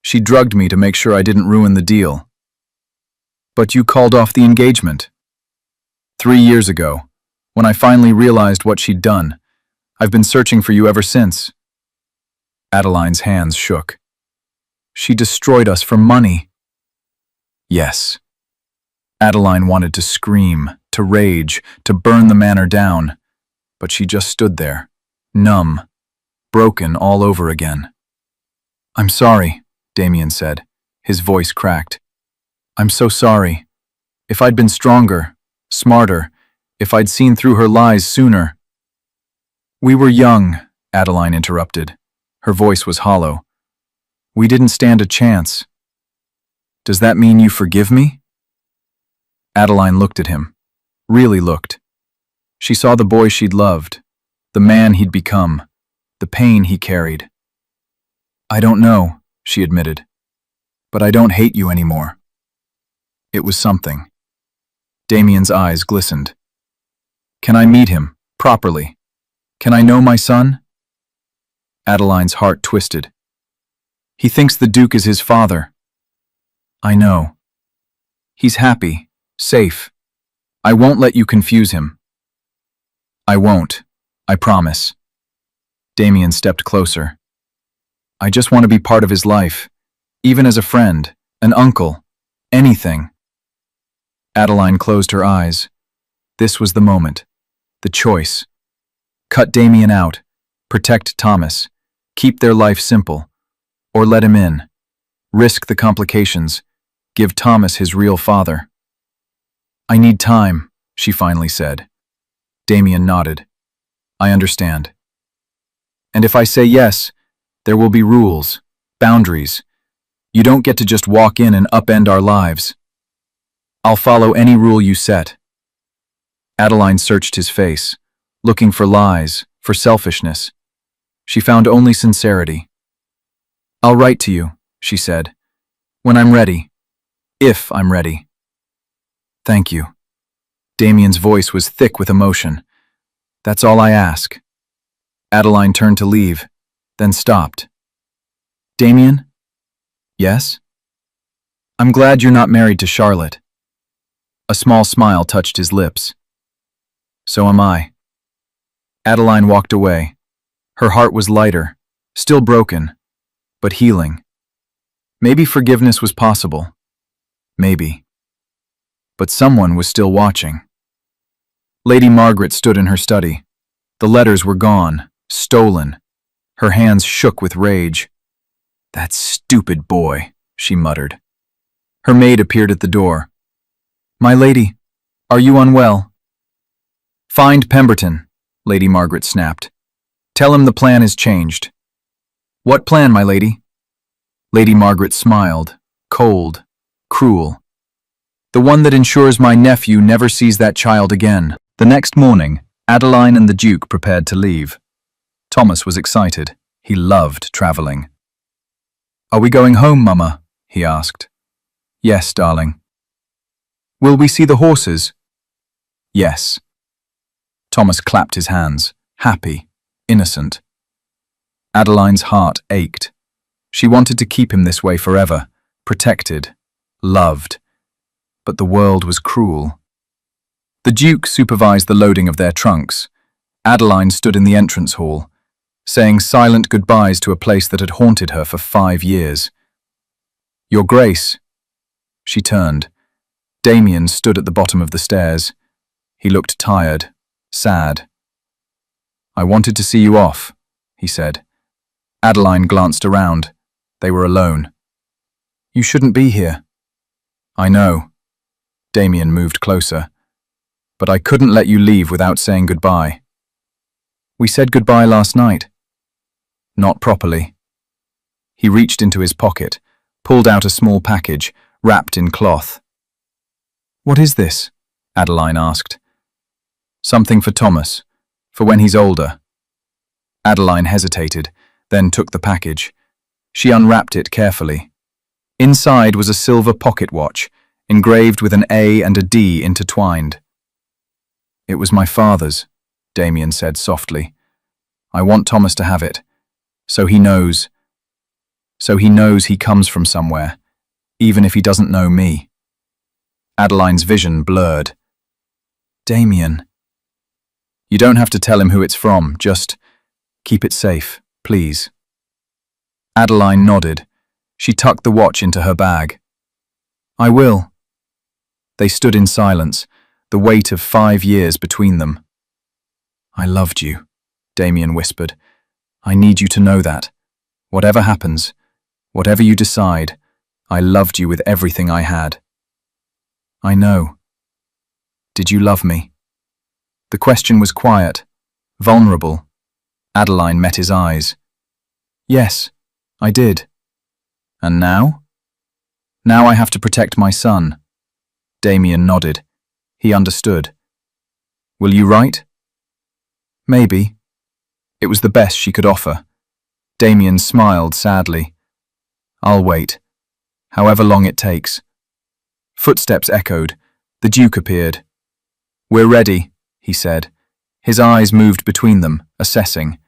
She drugged me to make sure I didn't ruin the deal." "But you called off the engagement." 3 years ago, when I finally realized what she'd done. I've been searching for you ever since." Adeline's hands shook. "She destroyed us for money." "Yes." Adeline wanted to scream, to rage, to burn the manor down, but she just stood there, numb, broken all over again. "I'm sorry," Damien said, his voice cracked. "I'm so sorry. If I'd been stronger, smarter, if I'd seen through her lies sooner." "We were young," Adeline interrupted. Her voice was hollow. "We didn't stand a chance." "Does that mean you forgive me?" Adeline looked at him, really looked. She saw the boy she'd loved, the man he'd become, the pain he carried. "I don't know," she admitted, "but I don't hate you anymore." It was something. Damien's eyes glistened. "Can I meet him, properly? Can I know my son?" Adeline's heart twisted. "He thinks the Duke is his father." "I know. He's happy, safe. I won't let you confuse him." "I won't. I promise." Damien stepped closer. "I just want to be part of his life, even as a friend, an uncle, anything." Adeline closed her eyes. This was the moment, the choice. Cut Damien out, protect Thomas, keep their life simple, or let him in, risk the complications, give Thomas his real father. "I need time," she finally said. Damien nodded. "I understand. And if I say yes, there will be rules, boundaries. You don't get to just walk in and upend our lives." "I'll follow any rule you set." Adeline searched his face, looking for lies, for selfishness. She found only sincerity. "I'll write to you," she said, "when I'm ready. If I'm ready." "Thank you." Damien's voice was thick with emotion. "That's all I ask." Adeline turned to leave, then stopped. Damien? Yes? I'm glad you're not married to Charlotte. A small smile touched his lips. So am I. Adeline walked away. Her heart was lighter, still broken, but healing. Maybe forgiveness was possible. Maybe. But someone was still watching. Lady Margaret stood in her study. The letters were gone, stolen. Her hands shook with rage. That stupid boy, she muttered. Her maid appeared at the door. My lady, are you unwell? Find Pemberton, Lady Margaret snapped. Tell him the plan has changed. What plan, my lady? Lady Margaret smiled, cold, cruel. The one that ensures my nephew never sees that child again. The next morning, Adeline and the Duke prepared to leave. Thomas was excited. He loved traveling. Are we going home, Mama? He asked. Yes, darling. Will we see the horses? Yes. Thomas clapped his hands, happy, innocent. Adeline's heart ached. She wanted to keep him this way forever, protected, loved. But the world was cruel. The Duke supervised the loading of their trunks. Adeline stood in the entrance hall, saying silent goodbyes to a place that had haunted her for 5 years. Your Grace. She turned. Damien stood at the bottom of the stairs. He looked tired, sad. I wanted to see you off, he said. Adeline glanced around. They were alone. You shouldn't be here. I know. Damien moved closer. But I couldn't let you leave without saying goodbye. We said goodbye last night. Not properly. He reached into his pocket, pulled out a small package, wrapped in cloth. What is this? Adeline asked. Something for Thomas, for when he's older. Adeline hesitated, then took the package. She unwrapped it carefully. Inside was a silver pocket watch, engraved with an A and a D intertwined. It was my father's, Damien said softly. I want Thomas to have it, so he knows. So he knows he comes from somewhere, even if he doesn't know me. Adeline's vision blurred. Damien. You don't have to tell him who it's from, just keep it safe, please. Adeline nodded. She tucked the watch into her bag. I will. They stood in silence, the weight of 5 years between them. I loved you, Damien whispered. I need you to know that. Whatever happens, whatever you decide, I loved you with everything I had. I know. Did you love me? The question was quiet, vulnerable. Adeline met his eyes. Yes, I did. And now? Now I have to protect my son. Damien nodded. He understood. Will you write? Maybe. It was the best she could offer. Damien smiled sadly. I'll wait, however long it takes. Footsteps echoed. The Duke appeared. We're ready, he said. His eyes moved between them, assessing.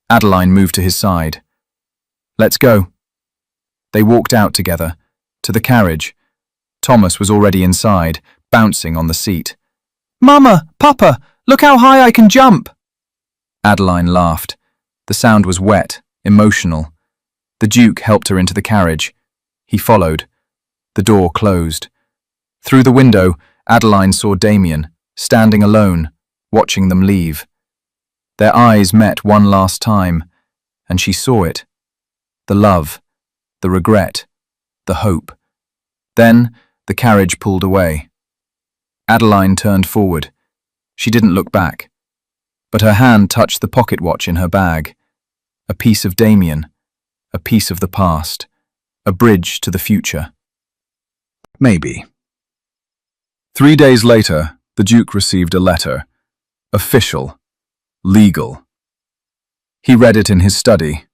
Adeline moved to his side. Let's go. They walked out together, to the carriage. Thomas was already inside, bouncing on the seat. Mama, Papa, look how high I can jump! Adeline laughed. The sound was wet, emotional. The Duke helped her into the carriage. He followed. The door closed. Through the window, Adeline saw Damien, standing alone, watching them leave. Their eyes met one last time, and she saw it. The love, the regret, the hope. Then the carriage pulled away. Adeline turned forward. She didn't look back, but her hand touched the pocket watch in her bag. A piece of Damien, a piece of the past, a bridge to the future. Maybe. 3 days later, the Duke received a letter. Official. Legal. He read it in his study.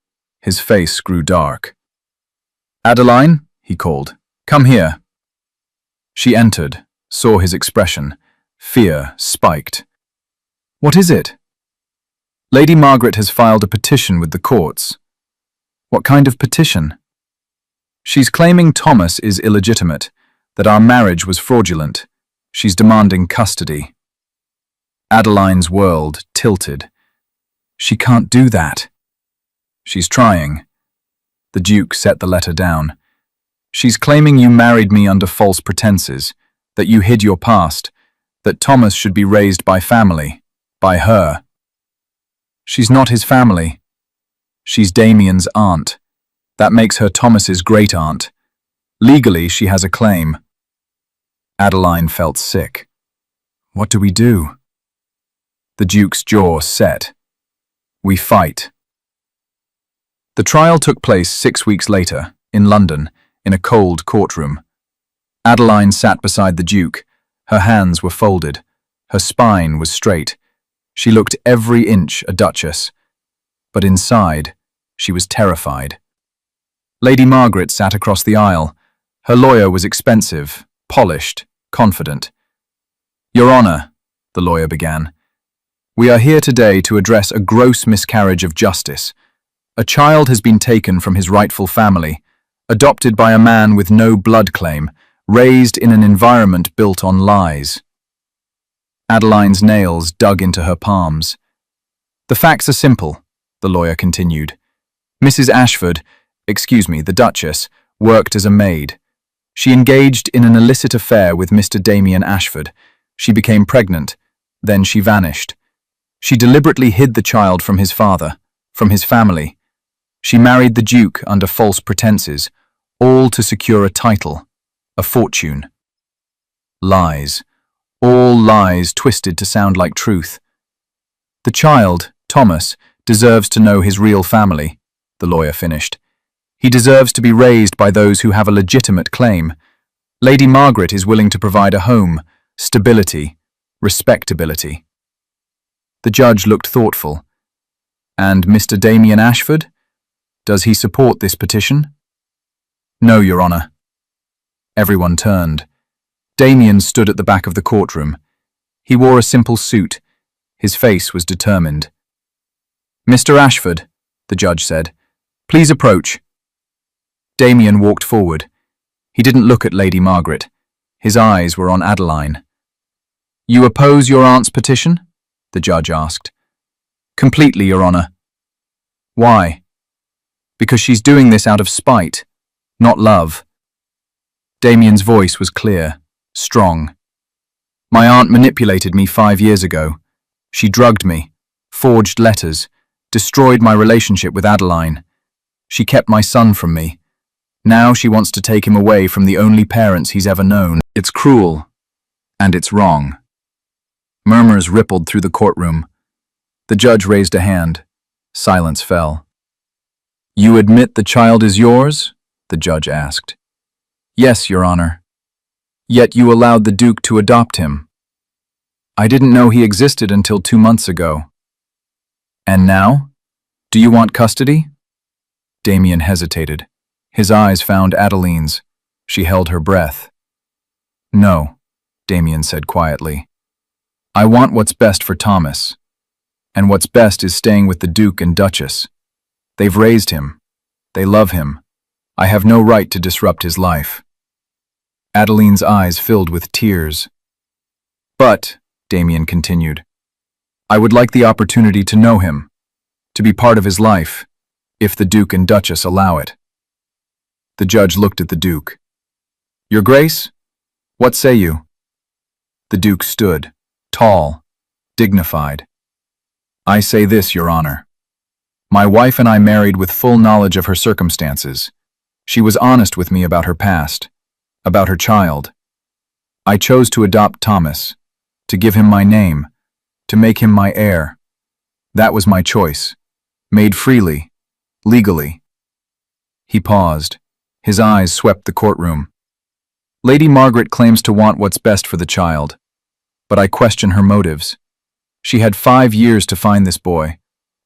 His face grew dark. Adeline, he called, come here. She entered, saw his expression. Fear spiked. What is it? Lady Margaret has filed a petition with the courts. What kind of petition? She's claiming Thomas is illegitimate, that our marriage was fraudulent. She's demanding custody. Adeline's world tilted. She can't do that. She's trying. The Duke set the letter down. She's claiming you married me under false pretenses, that you hid your past, that Thomas should be raised by family, by her. She's not his family. She's Damien's aunt. That makes her Thomas's great-aunt. Legally, she has a claim. Adeline felt sick. What do we do? The Duke's jaw set. We fight. The trial took place 6 weeks later, in London, in a cold courtroom. Adeline sat beside the Duke. Her hands were folded. Her spine was straight. She looked every inch a duchess. But inside, she was terrified. Lady Margaret sat across the aisle. Her lawyer was expensive, polished, confident. Your Honour, the lawyer began, we are here today to address a gross miscarriage of justice. A child has been taken from his rightful family, adopted by a man with no blood claim, raised in an environment built on lies. Adeline's nails dug into her palms. The facts are simple, the lawyer continued. Mrs. Ashford, the Duchess, worked as a maid. She engaged in an illicit affair with Mr. Damien Ashford. She became pregnant. Then she vanished. She deliberately hid the child from his father, from his family. She married the Duke under false pretenses, all to secure a title, a fortune. Lies. All lies twisted to sound like truth. The child, Thomas, deserves to know his real family, the lawyer finished. He deserves to be raised by those who have a legitimate claim. Lady Margaret is willing to provide a home, stability, respectability. The judge looked thoughtful. And Mr. Damien Ashford? Does he support this petition? No, Your Honour. Everyone turned. Damien stood at the back of the courtroom. He wore a simple suit. His face was determined. Mr. Ashford, the judge said, please approach. Damien walked forward. He didn't look at Lady Margaret. His eyes were on Adeline. You oppose your aunt's petition? The judge asked. Completely, Your Honour. Why? Because she's doing this out of spite, not love. Damien's voice was clear, strong. My aunt manipulated me 5 years ago. She drugged me, forged letters, destroyed my relationship with Adeline. She kept my son from me. Now she wants to take him away from the only parents he's ever known. It's cruel, and it's wrong. Murmurs rippled through the courtroom. The judge raised a hand. Silence fell. You admit the child is yours? The judge asked. Yes, Your Honour. Yet you allowed the Duke to adopt him. I didn't know he existed until 2 months ago. And now? Do you want custody? Damien hesitated. His eyes found Adeline's. She held her breath. No, Damien said quietly. I want what's best for Thomas. And what's best is staying with the Duke and Duchess. They've raised him. They love him. I have no right to disrupt his life. Adeline's eyes filled with tears. But, Damien continued, I would like the opportunity to know him, to be part of his life, if the Duke and Duchess allow it. The judge looked at the Duke. Your Grace, what say you? The Duke stood, tall, dignified. I say this, Your Honour. My wife and I married with full knowledge of her circumstances. She was honest with me about her past, about her child. I chose to adopt Thomas, to give him my name, to make him my heir. That was my choice, made freely, legally. He paused. His eyes swept the courtroom. Lady Margaret claims to want what's best for the child, but I question her motives. She had 5 years to find this boy,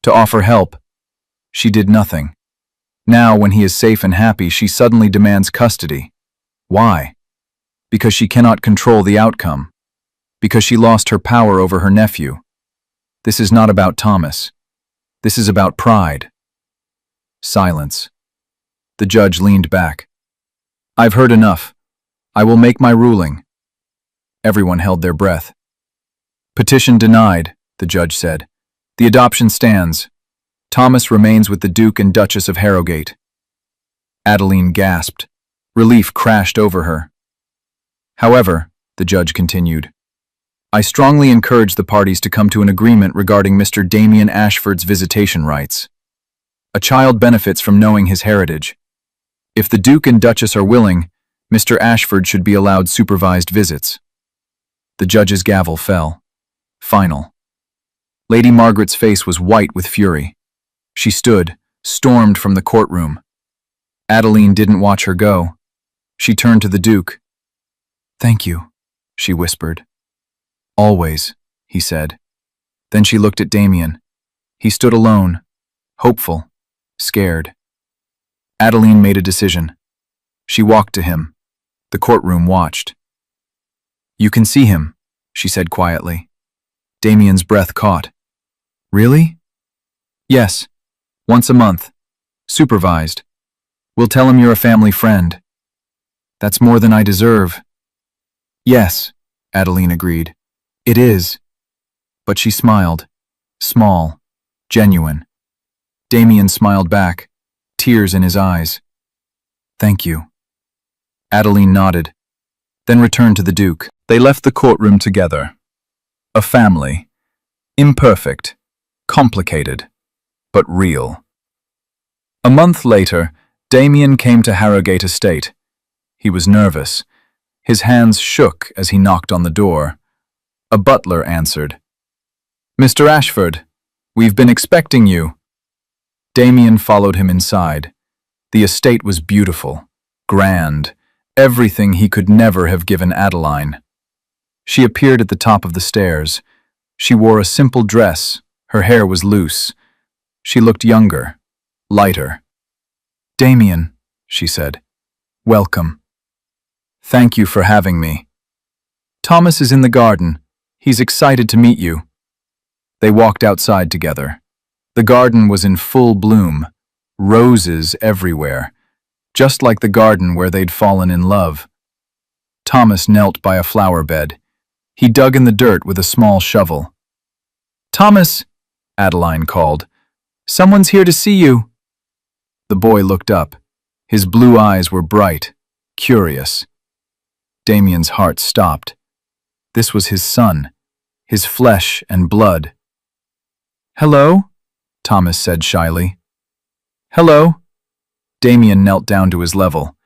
to offer help. She did nothing. Now, when he is safe and happy, she suddenly demands custody. Why? Because she cannot control the outcome. Because she lost her power over her nephew. This is not about Thomas. This is about pride. Silence. The judge leaned back. "I've heard enough. I will make my ruling." Everyone held their breath. "Petition denied," the judge said. "The adoption stands. Thomas remains with the Duke and Duchess of Harrogate." Adeline gasped. Relief crashed over her. "However," the judge continued, "I strongly encourage the parties to come to an agreement regarding Mr. Damien Ashford's visitation rights. A child benefits from knowing his heritage. If the Duke and Duchess are willing, Mr. Ashford should be allowed supervised visits." The judge's gavel fell. Final. Lady Margaret's face was white with fury. She stood, stormed from the courtroom. Adeline didn't watch her go. She turned to the Duke. "Thank you," she whispered. "Always," he said. Then she looked at Damien. He stood alone, hopeful, scared. Adeline made a decision. She walked to him. The courtroom watched. "You can see him," she said quietly. Damien's breath caught. "Really?" "Yes. Once a month. Supervised. We'll tell him you're a family friend." "That's more than I deserve." "Yes," Adeline agreed. "It is." But she smiled. Small. Genuine. Damien smiled back, tears in his eyes. "Thank you." Adeline nodded, then returned to the Duke. They left the courtroom together. A family. Imperfect. Complicated. But real. A month later, Damien came to Harrogate Estate. He was nervous. His hands shook as he knocked on the door. A butler answered. "Mr. Ashford, we've been expecting you." Damien followed him inside. The estate was beautiful, grand, everything he could never have given Adeline. She appeared at the top of the stairs. She wore a simple dress. Her hair was loose. She looked younger, lighter. "Damien," she said, "welcome. Thank you for having me. Thomas is in the garden. He's excited to meet you." They walked outside together. The garden was in full bloom, roses everywhere, just like the garden where they'd fallen in love. Thomas knelt by a flower bed. He dug in the dirt with a small shovel. "Thomas," Adeline called, "someone's here to see you." The boy looked up. His blue eyes were bright, curious. Damien's heart stopped. This was his son, his flesh and blood. "Hello?" Thomas said shyly. "Hello?" Damien knelt down to his level.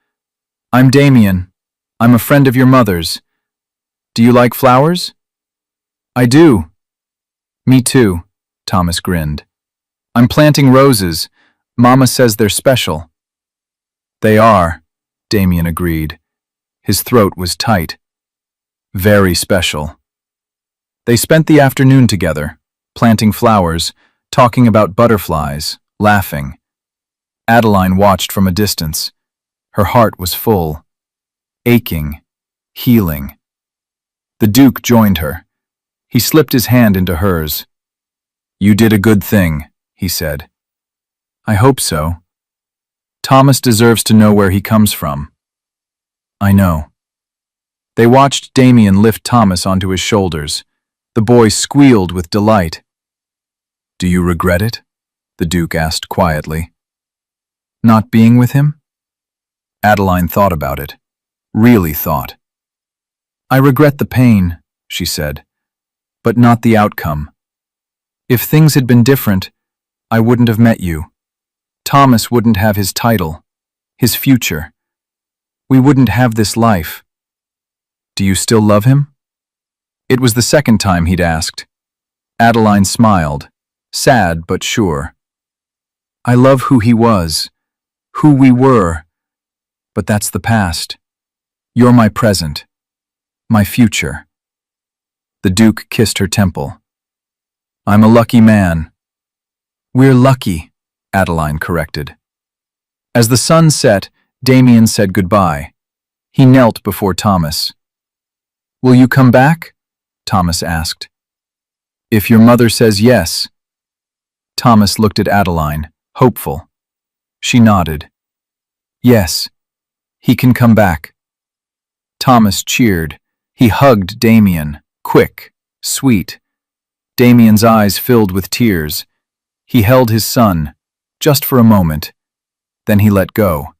"I'm Damien. I'm a friend of your mother's. Do you like flowers?" "I do." "Me too," Thomas grinned. "I'm planting roses. Mama says they're special." "They are," Damien agreed. His throat was tight. "Very special." They spent the afternoon together, planting flowers, talking about butterflies, laughing. Adeline watched from a distance. Her heart was full, aching, healing. The Duke joined her. He slipped his hand into hers. "You did a good thing," he said. "I hope so. Thomas deserves to know where he comes from." "I know." They watched Damien lift Thomas onto his shoulders. The boy squealed with delight. "Do you regret it?" the Duke asked quietly. "Not being with him?" Adeline thought about it. Really thought. "I regret the pain," she said, "but not the outcome. If things had been different, I wouldn't have met you. Thomas wouldn't have his title, his future. We wouldn't have this life. Do you still love him?" It was the second time he'd asked. Adeline smiled, sad but sure. "I love who he was, who we were, but that's the past. You're my present, my future." The Duke kissed her temple. "I'm a lucky man." "We're lucky," Adeline corrected. As the sun set, Damien said goodbye. He knelt before Thomas. "Will you come back?" Thomas asked. "If your mother says yes." Thomas looked at Adeline, hopeful. She nodded. Yes, he can come back. Thomas cheered. He hugged Damien, quick, sweet. Damien's eyes filled with tears. He held his son, just for a moment. Then he let go.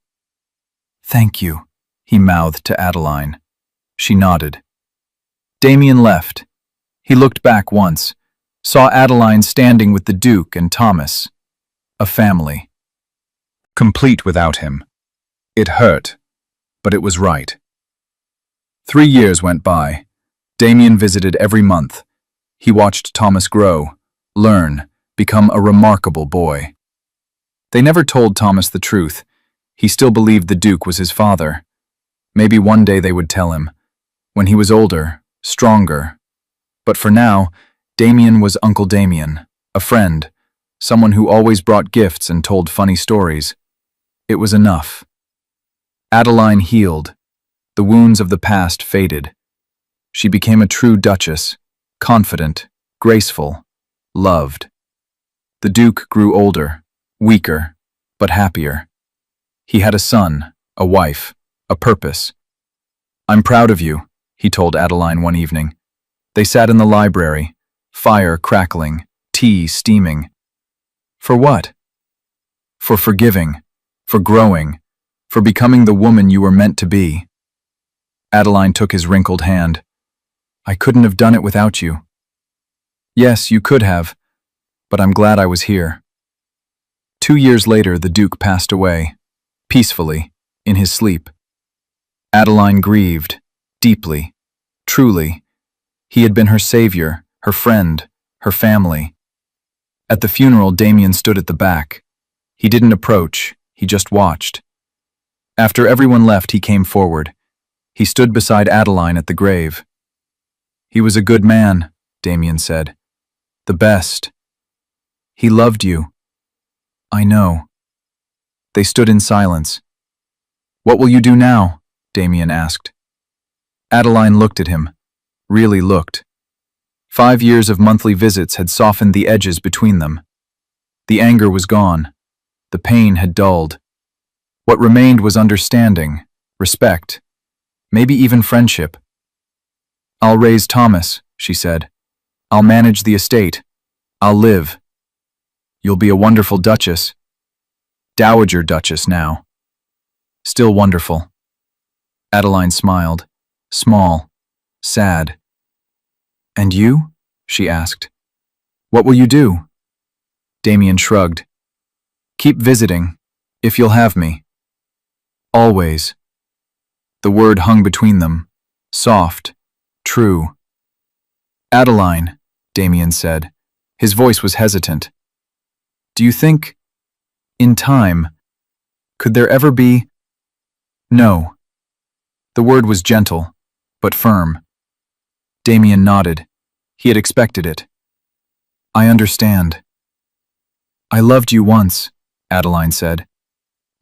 Thank you, he mouthed to Adeline. She nodded. Damien left. He looked back once, saw Adeline standing with the Duke and Thomas. A family. Complete without him. It hurt, but it was right. 3 years went by. Damien visited every month. He watched Thomas grow, learn, become a remarkable boy. They never told Thomas the truth. He still believed the Duke was his father. Maybe one day they would tell him, when he was older, stronger. But for now, Damien was Uncle Damien, a friend, someone who always brought gifts and told funny stories. It was enough. Adeline healed. The wounds of the past faded. She became a true duchess, confident, graceful, loved. The Duke grew older, weaker, but happier. He had a son, a wife, a purpose. I'm proud of you, he told Adeline one evening. They sat in the library, fire crackling, tea steaming. For what? For forgiving, for growing, for becoming the woman you were meant to be. Adeline took his wrinkled hand. I couldn't have done it without you. Yes, you could have, but I'm glad I was here. 2 years later, the Duke passed away, peacefully, in his sleep. Adeline grieved, deeply, truly. He had been her savior, her friend, her family. At the funeral, Damien stood at the back. He didn't approach, he just watched. After everyone left, he came forward. He stood beside Adeline at the grave. He was a good man, Damien said. The best. He loved you. I know. They stood in silence. What will you do now? Damien asked. Adeline looked at him, really looked. 5 years of monthly visits had softened the edges between them. The anger was gone. The pain had dulled. What remained was understanding, respect, maybe even friendship. I'll raise Thomas, she said. I'll manage the estate. I'll live. You'll be a wonderful duchess. Dowager Duchess now. Still wonderful. Adeline smiled, small, sad. And you? She asked. What will you do? Damien shrugged. Keep visiting, if you'll have me. Always. The word hung between them, soft, true. Adeline, Damien said. His voice was hesitant. Do you think, in time, could there ever be? No. The word was gentle, but firm. Damien nodded. He had expected it. I understand. I loved you once, Adeline said,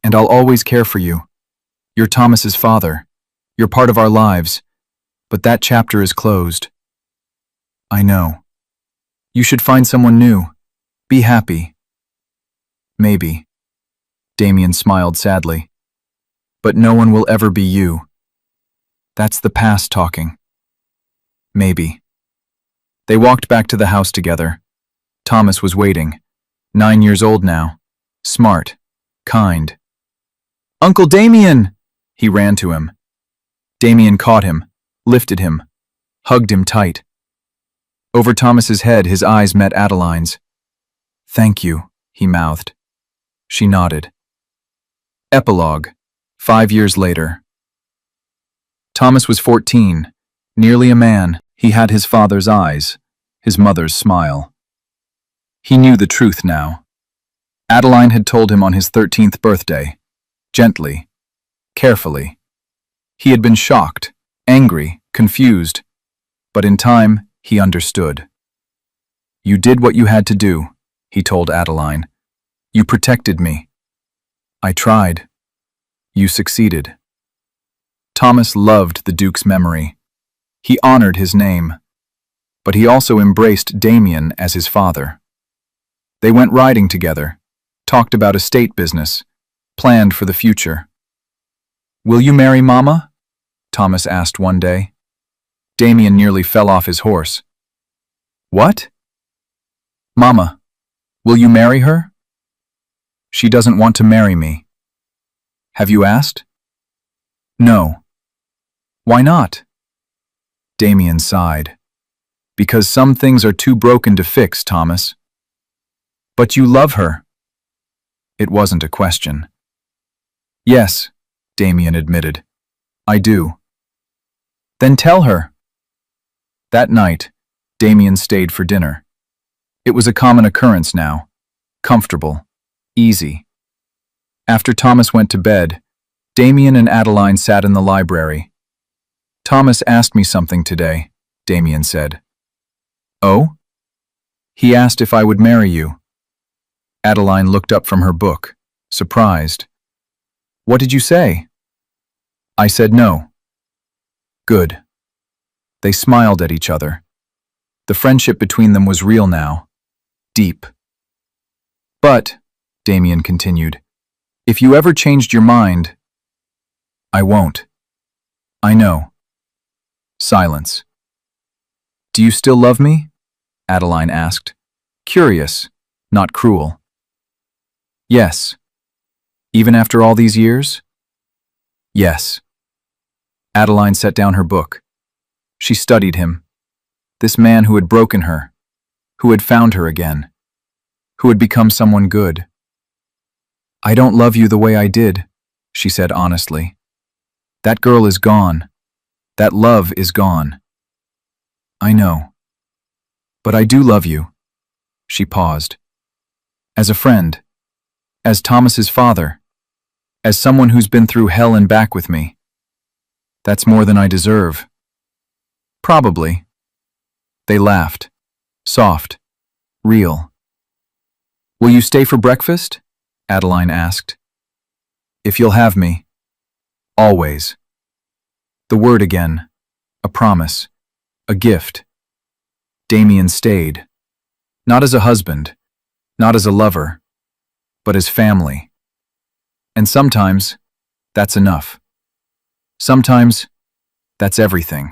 and I'll always care for you. You're Thomas's father. You're part of our lives, but that chapter is closed. I know. You should find someone new. Be happy. Maybe. Damien smiled sadly. But no one will ever be you. That's the past talking. Maybe. They walked back to the house together. Thomas was waiting. 9 years old now. Smart. Kind. Uncle Damien! He ran to him. Damien caught him, lifted him, hugged him tight. Over Thomas's head, his eyes met Adeline's. Thank you, he mouthed. She nodded. Epilogue. 5 years later. Thomas was 14, nearly a man. He had his father's eyes, his mother's smile. He knew the truth now. Adeline had told him on his 13th birthday, gently, carefully. He had been shocked, angry, confused, but in time, he understood. You did what you had to do, he told Adeline. You protected me. I tried. You succeeded. Thomas loved the Duke's memory. He honored his name, but he also embraced Damien as his father. They went riding together, talked about estate business, planned for the future. "Will you marry Mama?" Thomas asked one day. Damien nearly fell off his horse. "What?" "Mama, will you marry her?" "She doesn't want to marry me." "Have you asked?" "No." "Why not?" Damien sighed. "Because some things are too broken to fix, Thomas." "But you love her." It wasn't a question. "Yes," Damien admitted. "I do." "Then tell her." That night, Damien stayed for dinner. It was a common occurrence now. Comfortable. Easy. After Thomas went to bed, Damien and Adeline sat in the library. "Thomas asked me something today," Damien said. "Oh?" "He asked if I would marry you." Adeline looked up from her book, surprised. "What did you say?" "I said no." "Good." They smiled at each other. The friendship between them was real now. Deep. "But," Damien continued, "if you ever changed your mind—" "I won't." "I know." Silence. "Do you still love me?" Adeline asked. Curious, not cruel. "Yes." "Even after all these years?" "Yes." Adeline set down her book. She studied him. This man who had broken her, who had found her again, who had become someone good. "I don't love you the way I did," she said honestly. "That girl is gone. That love is gone." "I know. But I do love you." She paused. "As a friend. As Thomas's father. As someone who's been through hell and back with me. That's more than I deserve." "Probably." They laughed. Soft. Real. "Will you stay for breakfast?" Adeline asked. "If you'll have me." "Always." The word again. A promise. A gift. Damien stayed. Not as a husband. Not as a lover. But as family. And sometimes, that's enough. Sometimes, that's everything.